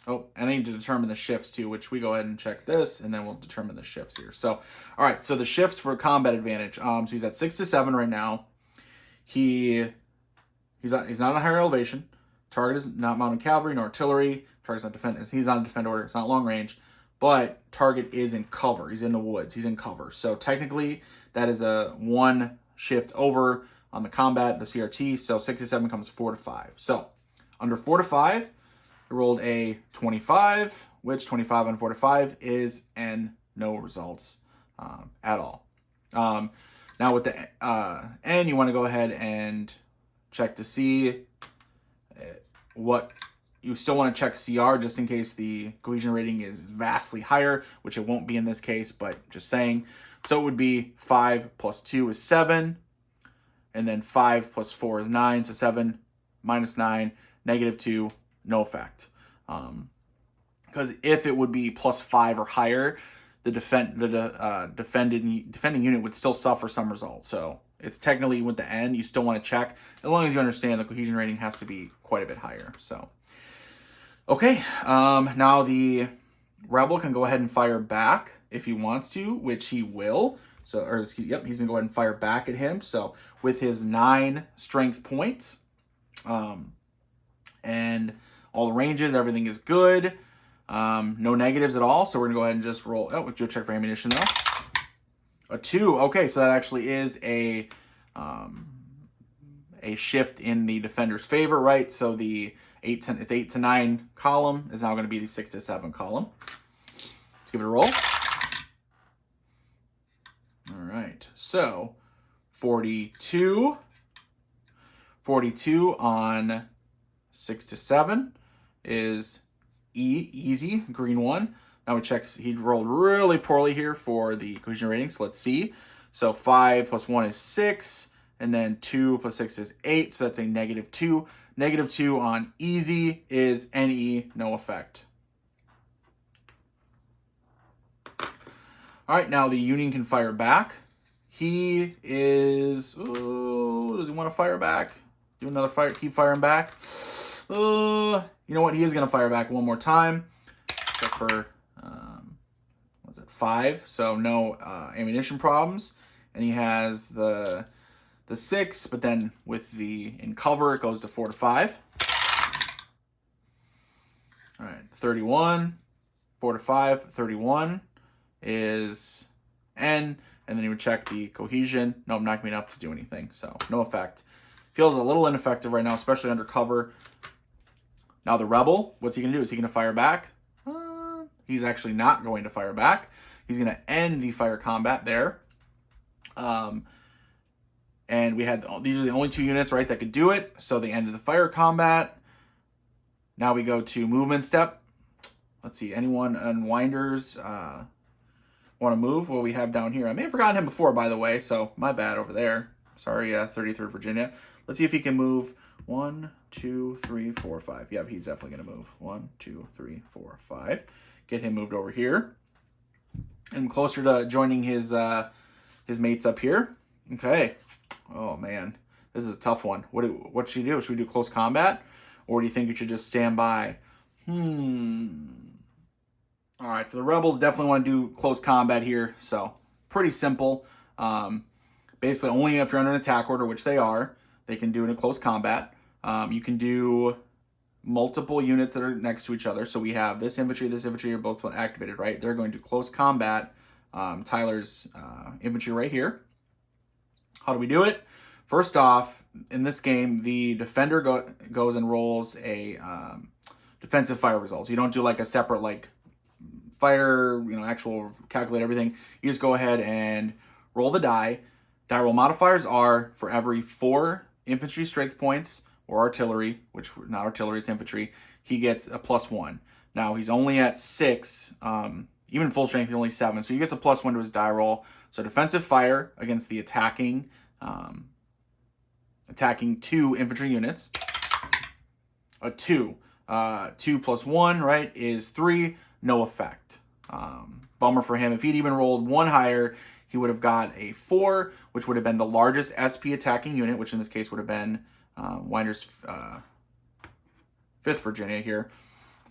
Oh, and I need to determine the shifts too, which we go ahead and check this, and then we'll determine the shifts here. So, all right, so the shifts for combat advantage. So he's at 6 to 7 right now. He's not on a higher elevation. Target is not mounted cavalry nor artillery. Target's not defend. He's on defend order. It's not long range, but target is in cover. He's in the woods. He's in cover. So technically, that is a 1 shift over on the combat, the CRT. So 6 to 7 comes 4 to 5. So under 4 to 5. I rolled a 25, which 25 on 4 to 5 is no results at all. Now with the N, you want to go ahead and check to see what you still want to check CR just in case the cohesion rating is vastly higher, which it won't be in this case, but just saying. So it would be 5 plus 2 is 7, and then 5 plus 4 is 9, so 7 minus 9, negative 2, no effect. Because if it would be plus 5 or higher, the defending unit would still suffer some result. So it's technically with the N, you still want to check, as long as you understand the cohesion rating has to be quite a bit higher. So, okay, now the rebel can go ahead and fire back if he wants to, which he will. So, or excuse, yep, he's gonna go ahead and fire back at him. So with his 9 strength points, and all the ranges, everything is good. No negatives at all. So we're gonna go ahead and just roll. Oh, we'll check for ammunition though. A 2. Okay, so that actually is a shift in the defender's favor, right? So the 8 to 9 column is now going to be the 6 to 7 column. Let's give it a roll. All right, so 42 on 6 to 7 is easy, green 1. Now we check, he rolled really poorly here for the cohesion rating, so let's see. So 5 plus 1 is 6, and then 2 plus 6 is 8, so that's a negative 2. Negative 2 on easy is NE, no effect. All right, now the Union can fire back. He is, does he want to fire back? Do another fire, keep firing back. You know what? He is going to fire back one more time, except for, what's it, 5. So no ammunition problems. And he has the 6, but then with the in cover, it goes to 4 to 5. All right, 31, 4 to 5, 31 is N. And then you would check the cohesion. Nope, not going enough to do anything. So no effect. Feels a little ineffective right now, especially under cover. Now the rebel, what's he going to do? Is he going to fire back? He's actually not going to fire back. He's going to end the fire combat there. And we had, these are the only 2 units, right, that could do it. So they ended the fire combat. Now we go to movement step. Let's see, anyone unwinders want to move? What we have down here. I may have forgotten him before, by the way, so my bad over there. Sorry, 33rd Virginia. Let's see if he can move 1, 2, 3, 4, 5. Yep, he's definitely going to move. 1, 2, 3, 4, 5. Get him moved over here. And closer to joining his mates up here. Okay. Oh, man. This is a tough one. What should you do? Should we do close combat? Or do you think you should just stand by? All right, so the rebels definitely want to do close combat here. So pretty simple. Basically, only if you're under an attack order, which they are. They can do it in close combat. You can do multiple units that are next to each other. So we have this infantry are both activated, right? They're going to close combat Tyler's infantry right here. How do we do it? First off, in this game, the defender goes and rolls a defensive fire result. So you don't do like a separate like fire, actual calculate everything. You just go ahead and roll the die. Die roll modifiers are for every 4 infantry strength points or artillery, which not artillery, it's infantry, he gets a +1. Now he's only at 6, even full strength, he's only 7, so he gets a +1 to his die roll. So defensive fire against the attacking 2 infantry units. A 2. 2 + 1, right, is 3, no effect. Bummer for him. If he'd even rolled 1 higher, he would have got a 4, which would have been the largest SP attacking unit, which in this case would have been Winder's 5th Virginia here,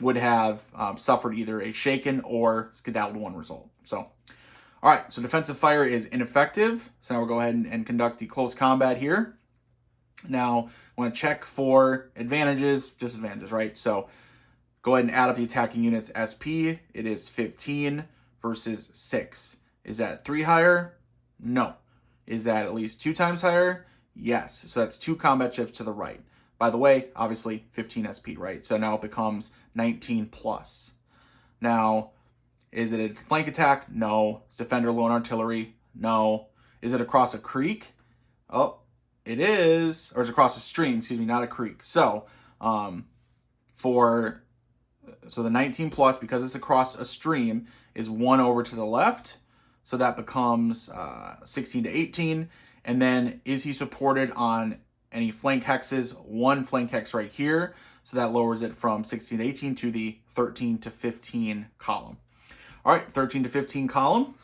would have suffered either a shaken or skedaddled 1 result. So, all right, so defensive fire is ineffective. So now we'll go ahead and conduct the close combat here. Now, I want to check for advantages, disadvantages, right? So go ahead and add up the attacking unit's SP. It is 15 versus 6. Is that 3 higher? No. Is that at least 2 times higher? Yes. So that's 2 combat shifts to the right. By the way, obviously 15 SP, right? So now it becomes 19 plus. Now, is it a flank attack? No. Is defender low on artillery? No. Is it across a creek? Oh, it is. Or is it across a stream? Excuse me, not a creek. So, the 19 plus, because it's across a stream, is 1 over to the left. So that becomes 16 to 18. And then is he supported on any flank hexes? 1 flank hex right here. So that lowers it from 16 to 18 to the 13 to 15 column. All right, 13 to 15 column.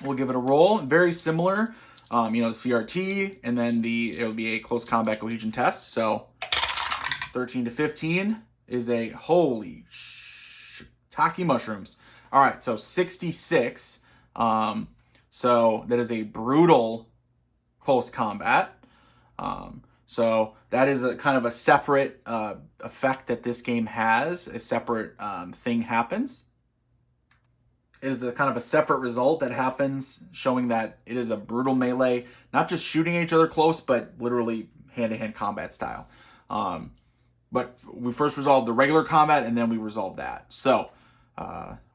We'll give it a roll. Very similar, CRT, and then it'll be a close combat cohesion test. So 13 to 15 is a holy shiitake mushrooms. All right, so 66. So that is a brutal close combat. So that is a kind of a separate effect that this game has. A separate thing happens. It is a kind of a separate result that happens, showing that it is a brutal melee, not just shooting each other close, but literally hand-to-hand combat style. But we first resolved the regular combat, and then we resolved that. So,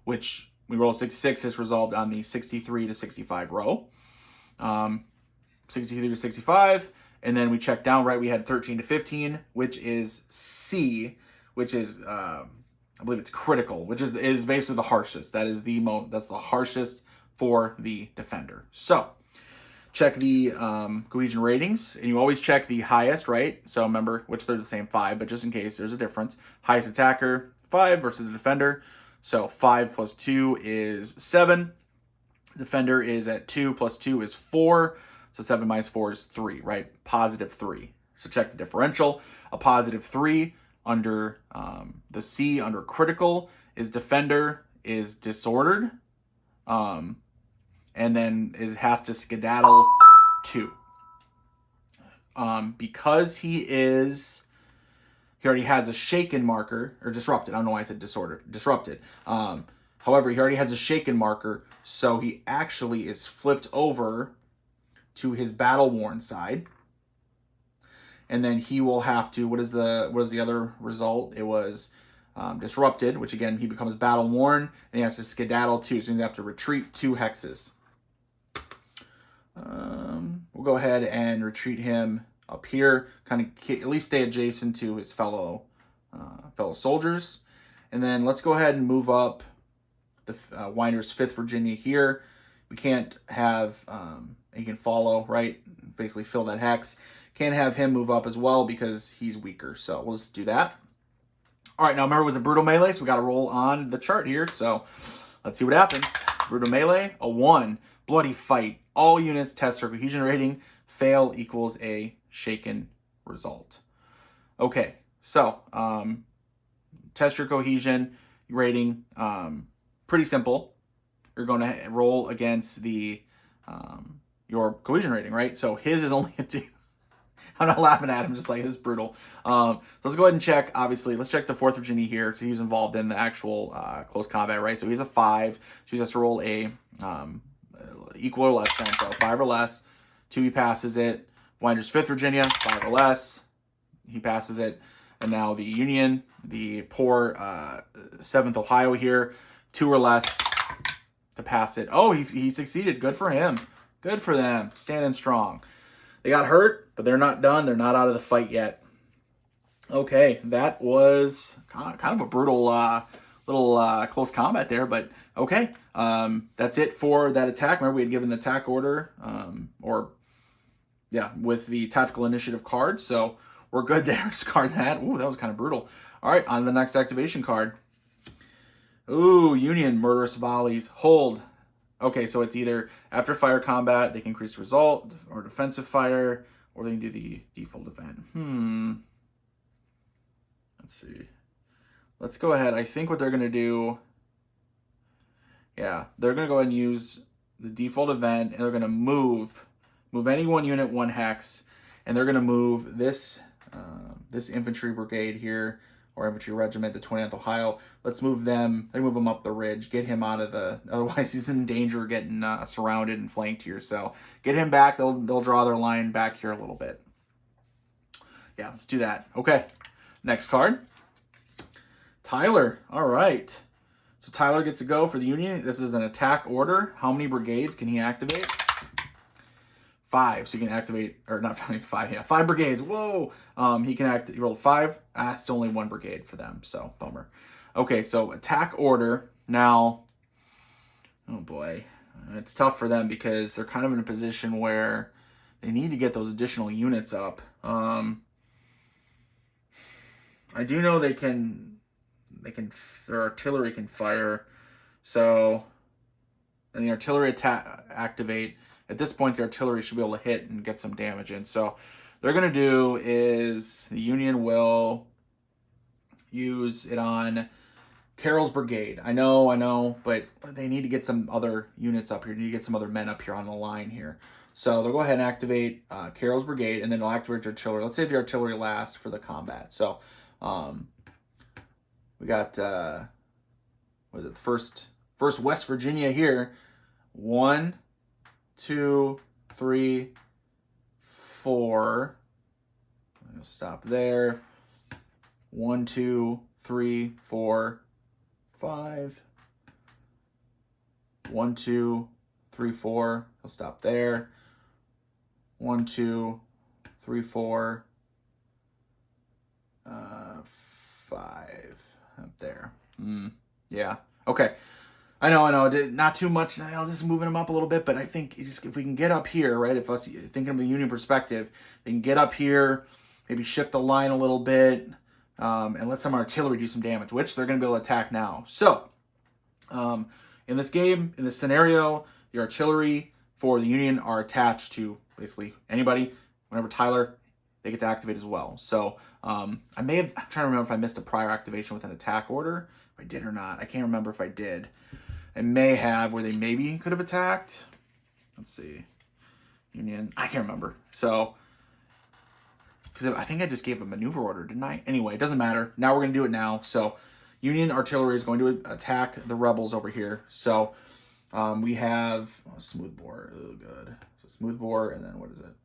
which we roll 66 is resolved on the 63 to 65 row. 63 to 65, and then we check down, right, we had 13 to 15, which is C, which is, I believe it's critical, which is basically the harshest. That's the harshest for the defender. So, check the cohesion ratings, and you always check the highest, right? So remember, which they're the same 5, but just in case there's a difference. Highest attacker, 5 versus the defender. So 5 plus 2 is 7. Defender is at 2 plus 2 is 4. So 7 minus 4 is 3, right? Positive 3. So check the differential. A positive 3 under the C under critical is defender is disordered. And then has to skedaddle 2. Because he already has a shaken marker, or disrupted. I don't know why I said disordered. Disrupted. However, he already has a shaken marker, so he actually is flipped over to his battle-worn side. And then he will have to, what is the other result? It was disrupted, which again, he becomes battle-worn, and he has to skedaddle 2, so he's going to have to retreat 2 hexes. We'll go ahead and retreat him up here, kind of at least stay adjacent to his fellow soldiers. And then let's go ahead and move up the Winder's 5th Virginia here. We can't have, he can follow, right? Basically fill that hex. Can't have him move up as well because he's weaker. So we'll just do that. All right, now remember it was a brutal melee, so we got to roll on the chart here. So let's see what happens. Brutal melee, a 1. Bloody fight. All units test their cohesion rating. Fail equals a shaken result. Okay, so test your cohesion rating. Pretty simple. You're going to roll against your cohesion rating, right? So his is only a 2. I'm not laughing at him, just like, this is brutal. So let's go ahead and check, obviously. Let's check the 4th Virginia here, so he's involved in the actual close combat, right? So he's a 5, so he has to roll a equal or less then, so 5 or less. 2, he passes it. Winder's 5th Virginia, 5 or less. He passes it. And now the Union, the poor 7th Ohio here, 2 or less to pass it. Oh, he succeeded. Good for him. Good for them. Standing strong. They got hurt, but they're not done. They're not out of the fight yet. Okay, that was kind of a brutal little close combat there, but okay. That's it for that attack. Remember, we had given the attack order, with the tactical initiative card, so we're good there. Discard that. Ooh, that was kind of brutal. All right, on to the next activation card. Ooh, Union, murderous volleys, hold. Okay, so it's either after fire combat, they can increase result, or defensive fire, or they can do the default event. Let's see. Let's go ahead. I think what they're going to do, they're going to go ahead and use the default event, and they're going to move any one unit 1 hex, and they're going to move this this infantry brigade here, or infantry regiment, the 20th Ohio. Let's move them. They move him up the ridge. Get him out of the. Otherwise, he's in danger of getting surrounded and flanked here. So get him back. They'll draw their line back here a little bit. Yeah, let's do that. Okay, next card. Tyler. All right. So Tyler gets to go for the Union. This is an attack order. How many brigades can he activate? 5. So you can activate, or not 5, 5 brigades. Whoa. He rolled 5. It's only 1 brigade for them, so bummer. Okay, so attack order. Now, oh boy, it's tough for them because they're kind of in a position where they need to get those additional units up. I do know their artillery can fire, so, and the artillery activate. At this point, the artillery should be able to hit and get some damage in. So they're going to do is the Union will use it on Carroll's brigade. I know, but they need to get some other units up here. They need to get some other men up here on the line here. So they'll go ahead and activate Carroll's brigade, and then they'll activate the artillery. Let's say the artillery lasts for the combat. So we got, first West Virginia here. 1, 2, 3, 4. I'm gonna stop there. 1, 2, 3, 4, 5. 1, 2, 3, 4. I'll stop there. 1, 2, 3, 4. 5 up there. Yeah. Okay. I know. Not too much. I was just moving them up a little bit, but I think if we can get up here, right? If us thinking of a Union perspective, they can get up here, maybe shift the line a little bit, and let some artillery do some damage, which they're going to be able to attack now. So, in this game, in this scenario, the artillery for the Union are attached to basically anybody. Whenever Tyler, they get to activate as well. So, I'm trying to remember if I missed a prior activation with an attack order. If I did or not, I can't remember if I did. I may have, where they maybe could have attacked. Let's see. Union. I can't remember. So, because I think I just gave a maneuver order, didn't I? Anyway, it doesn't matter. Now we're going to do it now. So, Union artillery is going to attack the rebels over here. So, we have smooth bore. Oh, good. So, smooth bore, and then what is it?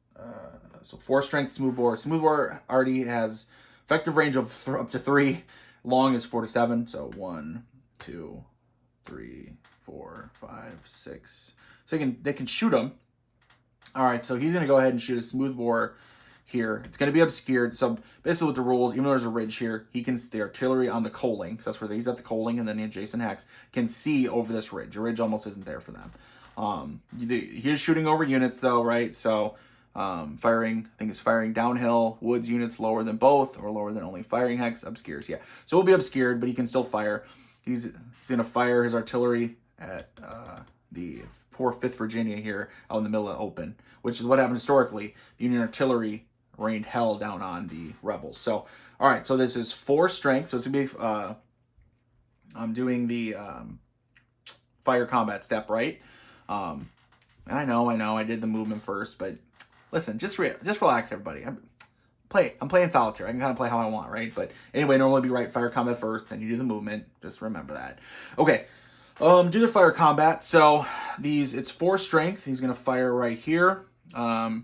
So, 4 strength smooth bore. Smooth bore already has effective range of up to 3. Long is 4 to 7. So, 1, 2, 3, 4, 5, 6. So they can shoot him. All right, so he's going to go ahead and shoot a smooth bore here. It's going to be obscured. So basically with the rules, even though there's a ridge here, the artillery on the coaling, because that's where he's at the coaling, and then the adjacent hex, can see over this ridge. The ridge almost isn't there for them. He's shooting over units though, right? So firing, I think it's firing downhill. Woods units lower than both, or lower than only firing hex, obscures. Yeah, so it will be obscured, but he can still fire. He's going to fire his artillery at the poor 5th Virginia here out in the middle of the open, which is what happened historically. The Union artillery rained hell down on the rebels. So, all right, so this is 4 strength. So it's going to be, I'm doing the fire combat step, right? I know, I did the movement first, but listen, just relax, everybody. I'm playing solitaire. I can kind of play how I want, right? But anyway, normally be right fire combat first, then you do the movement. Just remember that. Okay. Do their fire combat. So it's 4 strength. He's gonna fire right here. The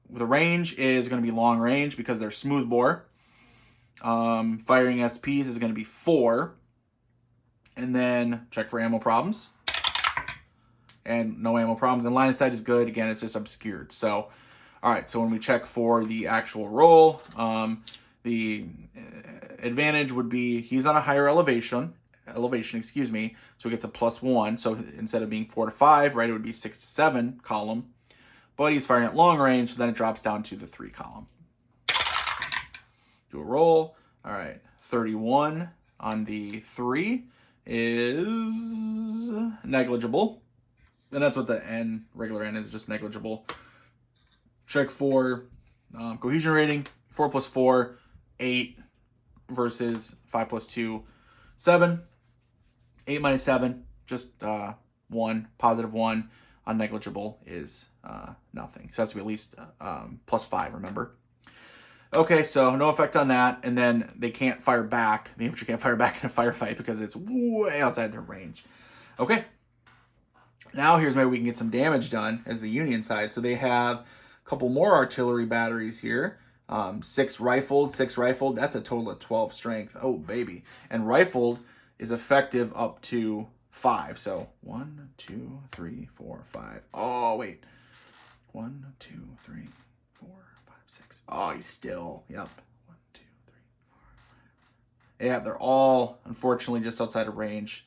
range is gonna be long range because they're smooth bore. Firing SPs is gonna be 4. And then check for ammo problems. And no ammo problems. And line of sight is good. Again, it's just obscured. So, all right. So when we check for the actual roll, the advantage would be he's on a higher elevation, excuse me. So he gets a +1. So instead of being 4 to 5, right, it would be 6 to 7 column. But he's firing at long range, so then it drops down to the 3 column. Do a roll. All right. 31 on the 3 is negligible. And that's what the N, regular N, is, just negligible. Check for cohesion rating. 4 plus 4, 8 versus 5 plus 2, 7. 8 minus 7, just 1, positive 1 on negligible is nothing. So it has to be at least plus 5, remember? Okay, so no effect on that. And then they can't fire back. The infantry can't fire back in a firefight because it's way outside their range. Okay. Now here's maybe we can get some damage done as the Union side. So they have a couple more artillery batteries here. 6 rifled. That's a total of 12 strength. Oh, baby. And rifled is effective up to 5. So 1, 2, 3, 4, 5. Oh, wait. 1, 2, 3, 4, 5, 6. Oh, he's still. Yep. 1, 2, 3, 4. Yeah, they're all, unfortunately, just outside of range.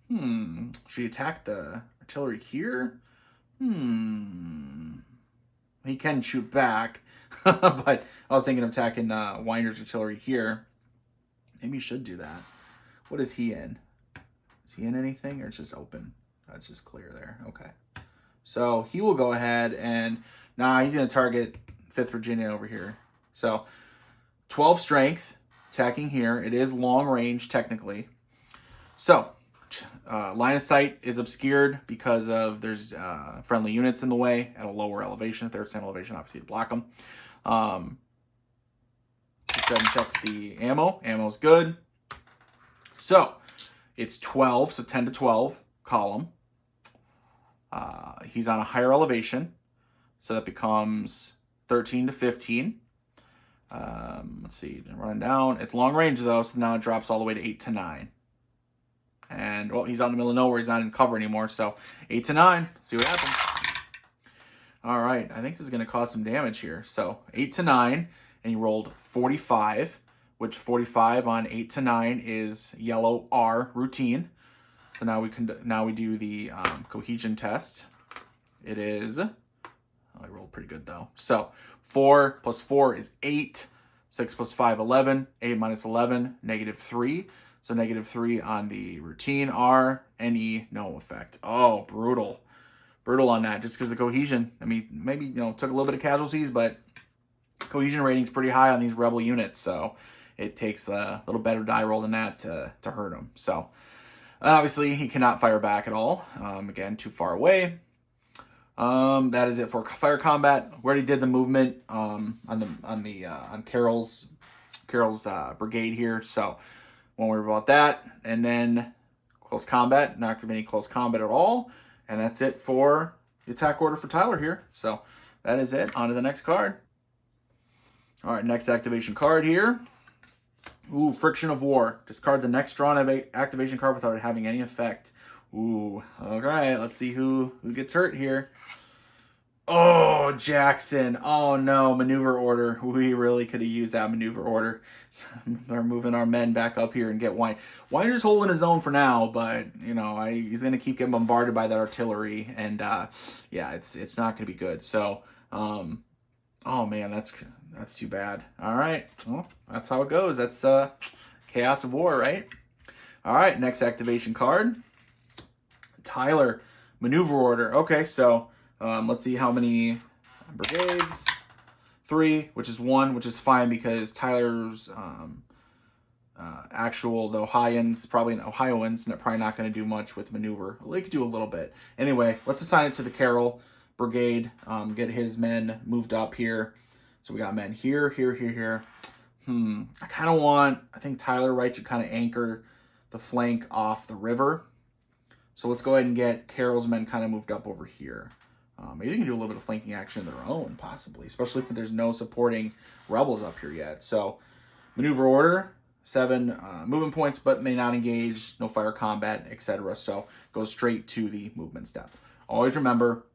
Should he attack the artillery here? He can shoot back, but I was thinking of attacking Winder's artillery here. Maybe he should do that. What is he in? Is he in anything, or it's just open? That's just clear there. Okay. So he will go ahead and, he's going to target 5th Virginia over here. So 12 strength, attacking here. It is long range, technically. So line of sight is obscured because of there's friendly units in the way at a lower elevation, 3rd same elevation, obviously, to block them. Just go ahead and check the ammo. Ammo's good. So it's 12, so 10 to 12 column. He's on a higher elevation, so that becomes 13 to 15. Let's see, running down. It's long range though, so now it drops all the way to 8 to 9. And, well, he's out in the middle of nowhere. He's not in cover anymore. So 8 to 9. Let's see what happens. All right. I think this is going to cause some damage here. So 8 to 9. And he rolled 45, which 45 on 8 to 9 is yellow R routine. So now we do the cohesion test. It is, I rolled pretty good though. So 4 plus 4 is 8. 6 plus 5, 11. 8 minus 11, -3. So -3 on the routine R, NE, no effect. Oh, brutal. Brutal on that, just because the cohesion, I mean, maybe, took a little bit of casualties, but cohesion rating's pretty high on these rebel units, so it takes a little better die roll than that to hurt him. So, obviously, he cannot fire back at all. Again, too far away. That is it for fire combat. We already did the movement on Carroll's brigade here, so won't worry about that. And then close combat, not going to be any close combat at all. And that's it for the attack order for Tyler here. So that is it. On to the next card. All right, next activation card here. Ooh, Friction of War. Discard the next drawn activation card without it having any effect. Ooh, all right, let's see who gets hurt here. Oh, Jackson. Oh, no. Maneuver order. We really could have used that maneuver order. So they're moving our men back up here and get Wine. Winder's holding his own for now, but, he's going to keep getting bombarded by that artillery. And, yeah, it's not going to be good. So, oh, man, that's too bad. All right. Well, that's how it goes. That's Chaos of War, right? All right, next activation card. Tyler, maneuver order. Okay, so let's see how many brigades. 3, which is 1, which is fine because Tyler's the Ohioans, probably not going to do much with maneuver. Well, they could do a little bit. Anyway, let's assign it to the Carroll. brigade, get his men moved up here. So we got men here, here, here, here. I kind of want, I think Tyler Wright should kind of anchor the flank off the river. So let's go ahead and get Carol's men kind of moved up over here. Maybe they can do a little bit of flanking action of their own, possibly, especially if there's no supporting rebels up here yet. So maneuver order, 7 movement points, but may not engage, no fire combat, etc. So goes straight to the movement step. Always remember,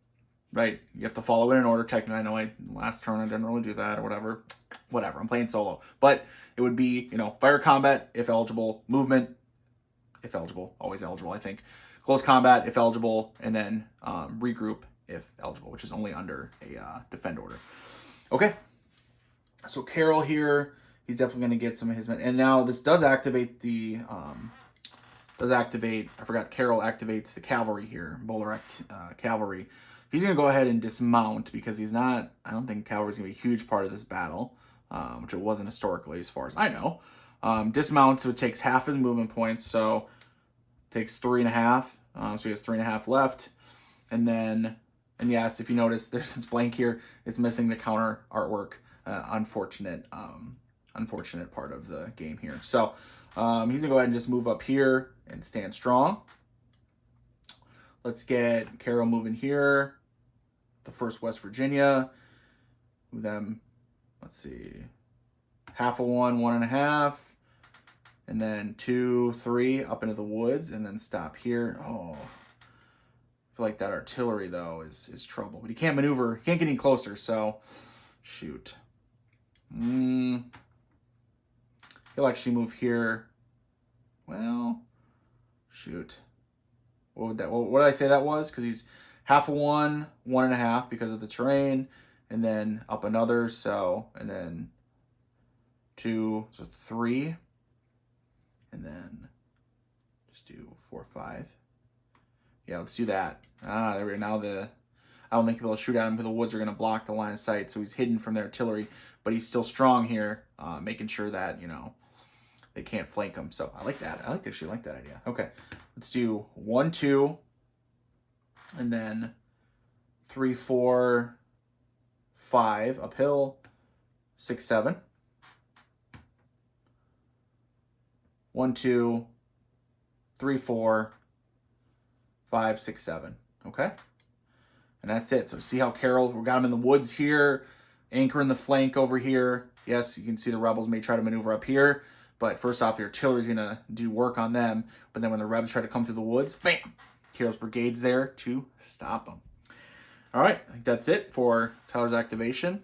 right, you have to follow it in order. Technically, I know last turn I didn't really do that or whatever. Whatever, I'm playing solo. But it would be, fire combat if eligible, movement if eligible, always eligible, I think. Close combat if eligible, and then regroup if eligible, which is only under a defend order. Okay, so Carol here, he's definitely going to get some of his men. And now this does activate the, I forgot Carol activates the cavalry here, Bowler cavalry. He's going to go ahead and dismount because he's not, I don't think cavalry is going to be a huge part of this battle, which it wasn't historically as far as I know. Dismounts, so it takes half his movement points, so takes 3.5. So he has 3.5 left. And then, and yes, if you notice, there's this blank here. It's missing the counter artwork. Unfortunate part of the game here. So he's going to go ahead and just move up here and stand strong. Let's get Carol moving here. The 1st West Virginia. Move them, let's see, 1/2, 1.5. And then 2, 3 up into the woods, and then stop here. Oh, I feel like that artillery though is trouble. But he can't maneuver. He can't get any closer. So, shoot. He'll actually move here. Well, shoot. What did I say that was? Because he's 1/2, 1.5 because of the terrain, and then up another. So, and then 2, so 3. And then just do 4, 5. Yeah, let's do that. There we go. Now I don't think he'll be able to shoot at him because the woods are going to block the line of sight. So he's hidden from their artillery, but he's still strong here, making sure that, they can't flank him. So I like that. I actually like that idea. Okay, let's do 1, 2, and then 3, 4, 5 uphill, 6, 7. 1, 2, 3, 4, 5, 6, 7. Okay? And that's it. So see how Carol, we got him in the woods here, anchoring the flank over here. Yes, you can see the rebels may try to maneuver up here, but first off, your artillery's going to do work on them. But then when the rebels try to come through the woods, bam! Carol's brigade's there to stop them. All right, I think that's it for Tyler's activation.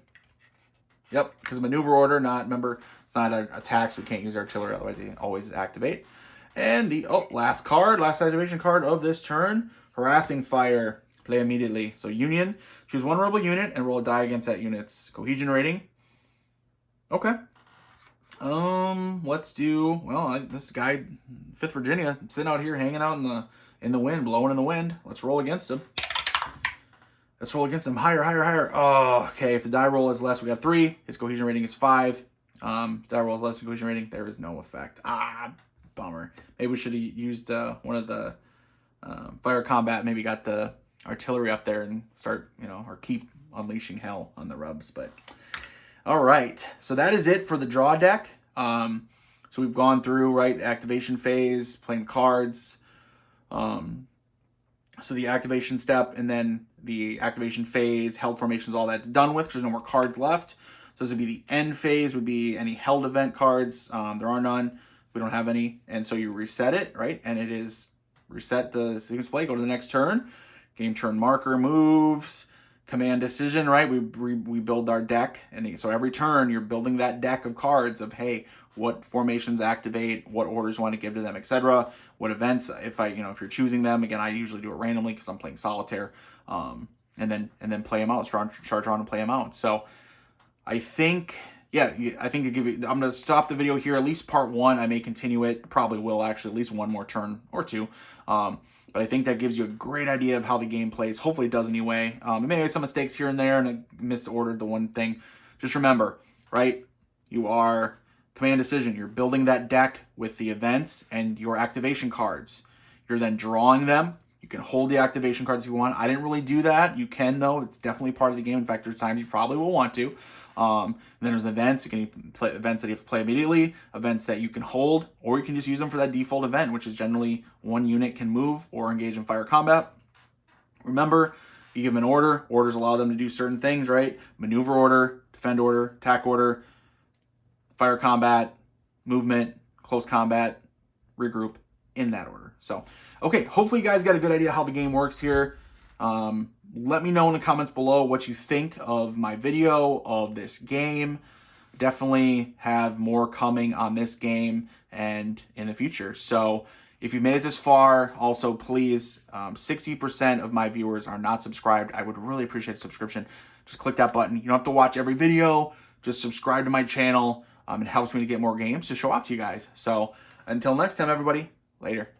Yep, because maneuver order, remember, it's not an attack, so we can't use artillery, otherwise they always activate. And the last activation card of this turn, Harassing Fire. Play immediately. So Union, choose 1 rebel unit and roll a die against that unit's cohesion rating. Okay. Let's do, this guy, 5th Virginia, sitting out here hanging out in the wind, blowing in the wind. Let's roll against him. Let's roll against him. Higher, higher, higher. Oh, okay. If the die roll is less, we got 3. His cohesion rating is 5. Die roll is less than cohesion rating. There is no effect. Bummer. Maybe we should have used one of the fire combat. Maybe got the artillery up there and start, or keep unleashing hell on the rubs. But all right. So that is it for the draw deck. So we've gone through, activation phase, playing cards. So the activation step and then the activation phase, held formations, all that's done with because there's no more cards left. So this would be the end phase, would be any held event cards. There are none. We don't have any. And so you reset it, right? And it is reset the sequence play, go to the next turn. Game turn marker moves, command decision, right? We build our deck. And so every turn you're building that deck of cards of, hey, what formations activate, what orders you want to give to them, etc. What events, if you're choosing them, again, I usually do it randomly because I'm playing solitaire, and then play them out, charge on and play them out. So I think I'm going to stop the video here, at least part 1. I may continue it, probably will actually, at least one more turn or 2. But I think that gives you a great idea of how the game plays. Hopefully it does anyway. It may have some mistakes here and there, and I misordered the one thing. Just remember, right? You are command decision. You're building that deck with the events and your activation cards. You're then drawing them. You can hold the activation cards if you want. I didn't really do that. You can, though. It's definitely part of the game. In fact, there's times you probably will want to. Then there's events. You can play events that you have to play immediately, events that you can hold, or you can just use them for that default event, which is generally one unit can move or engage in fire combat. Remember, you give them an order. Orders allow them to do certain things, right? Maneuver order, defend order, attack order, fire combat, movement, close combat, regroup in that order. So, okay, hopefully you guys got a good idea how the game works here. Let me know in the comments below what you think of my video, of this game. Definitely have more coming on this game and in the future. So if you made it this far, also please, 60% of my viewers are not subscribed. I would really appreciate a subscription. Just click that button. You don't have to watch every video. Just subscribe to my channel. It helps me to get more games to show off to you guys. So until next time, everybody, later.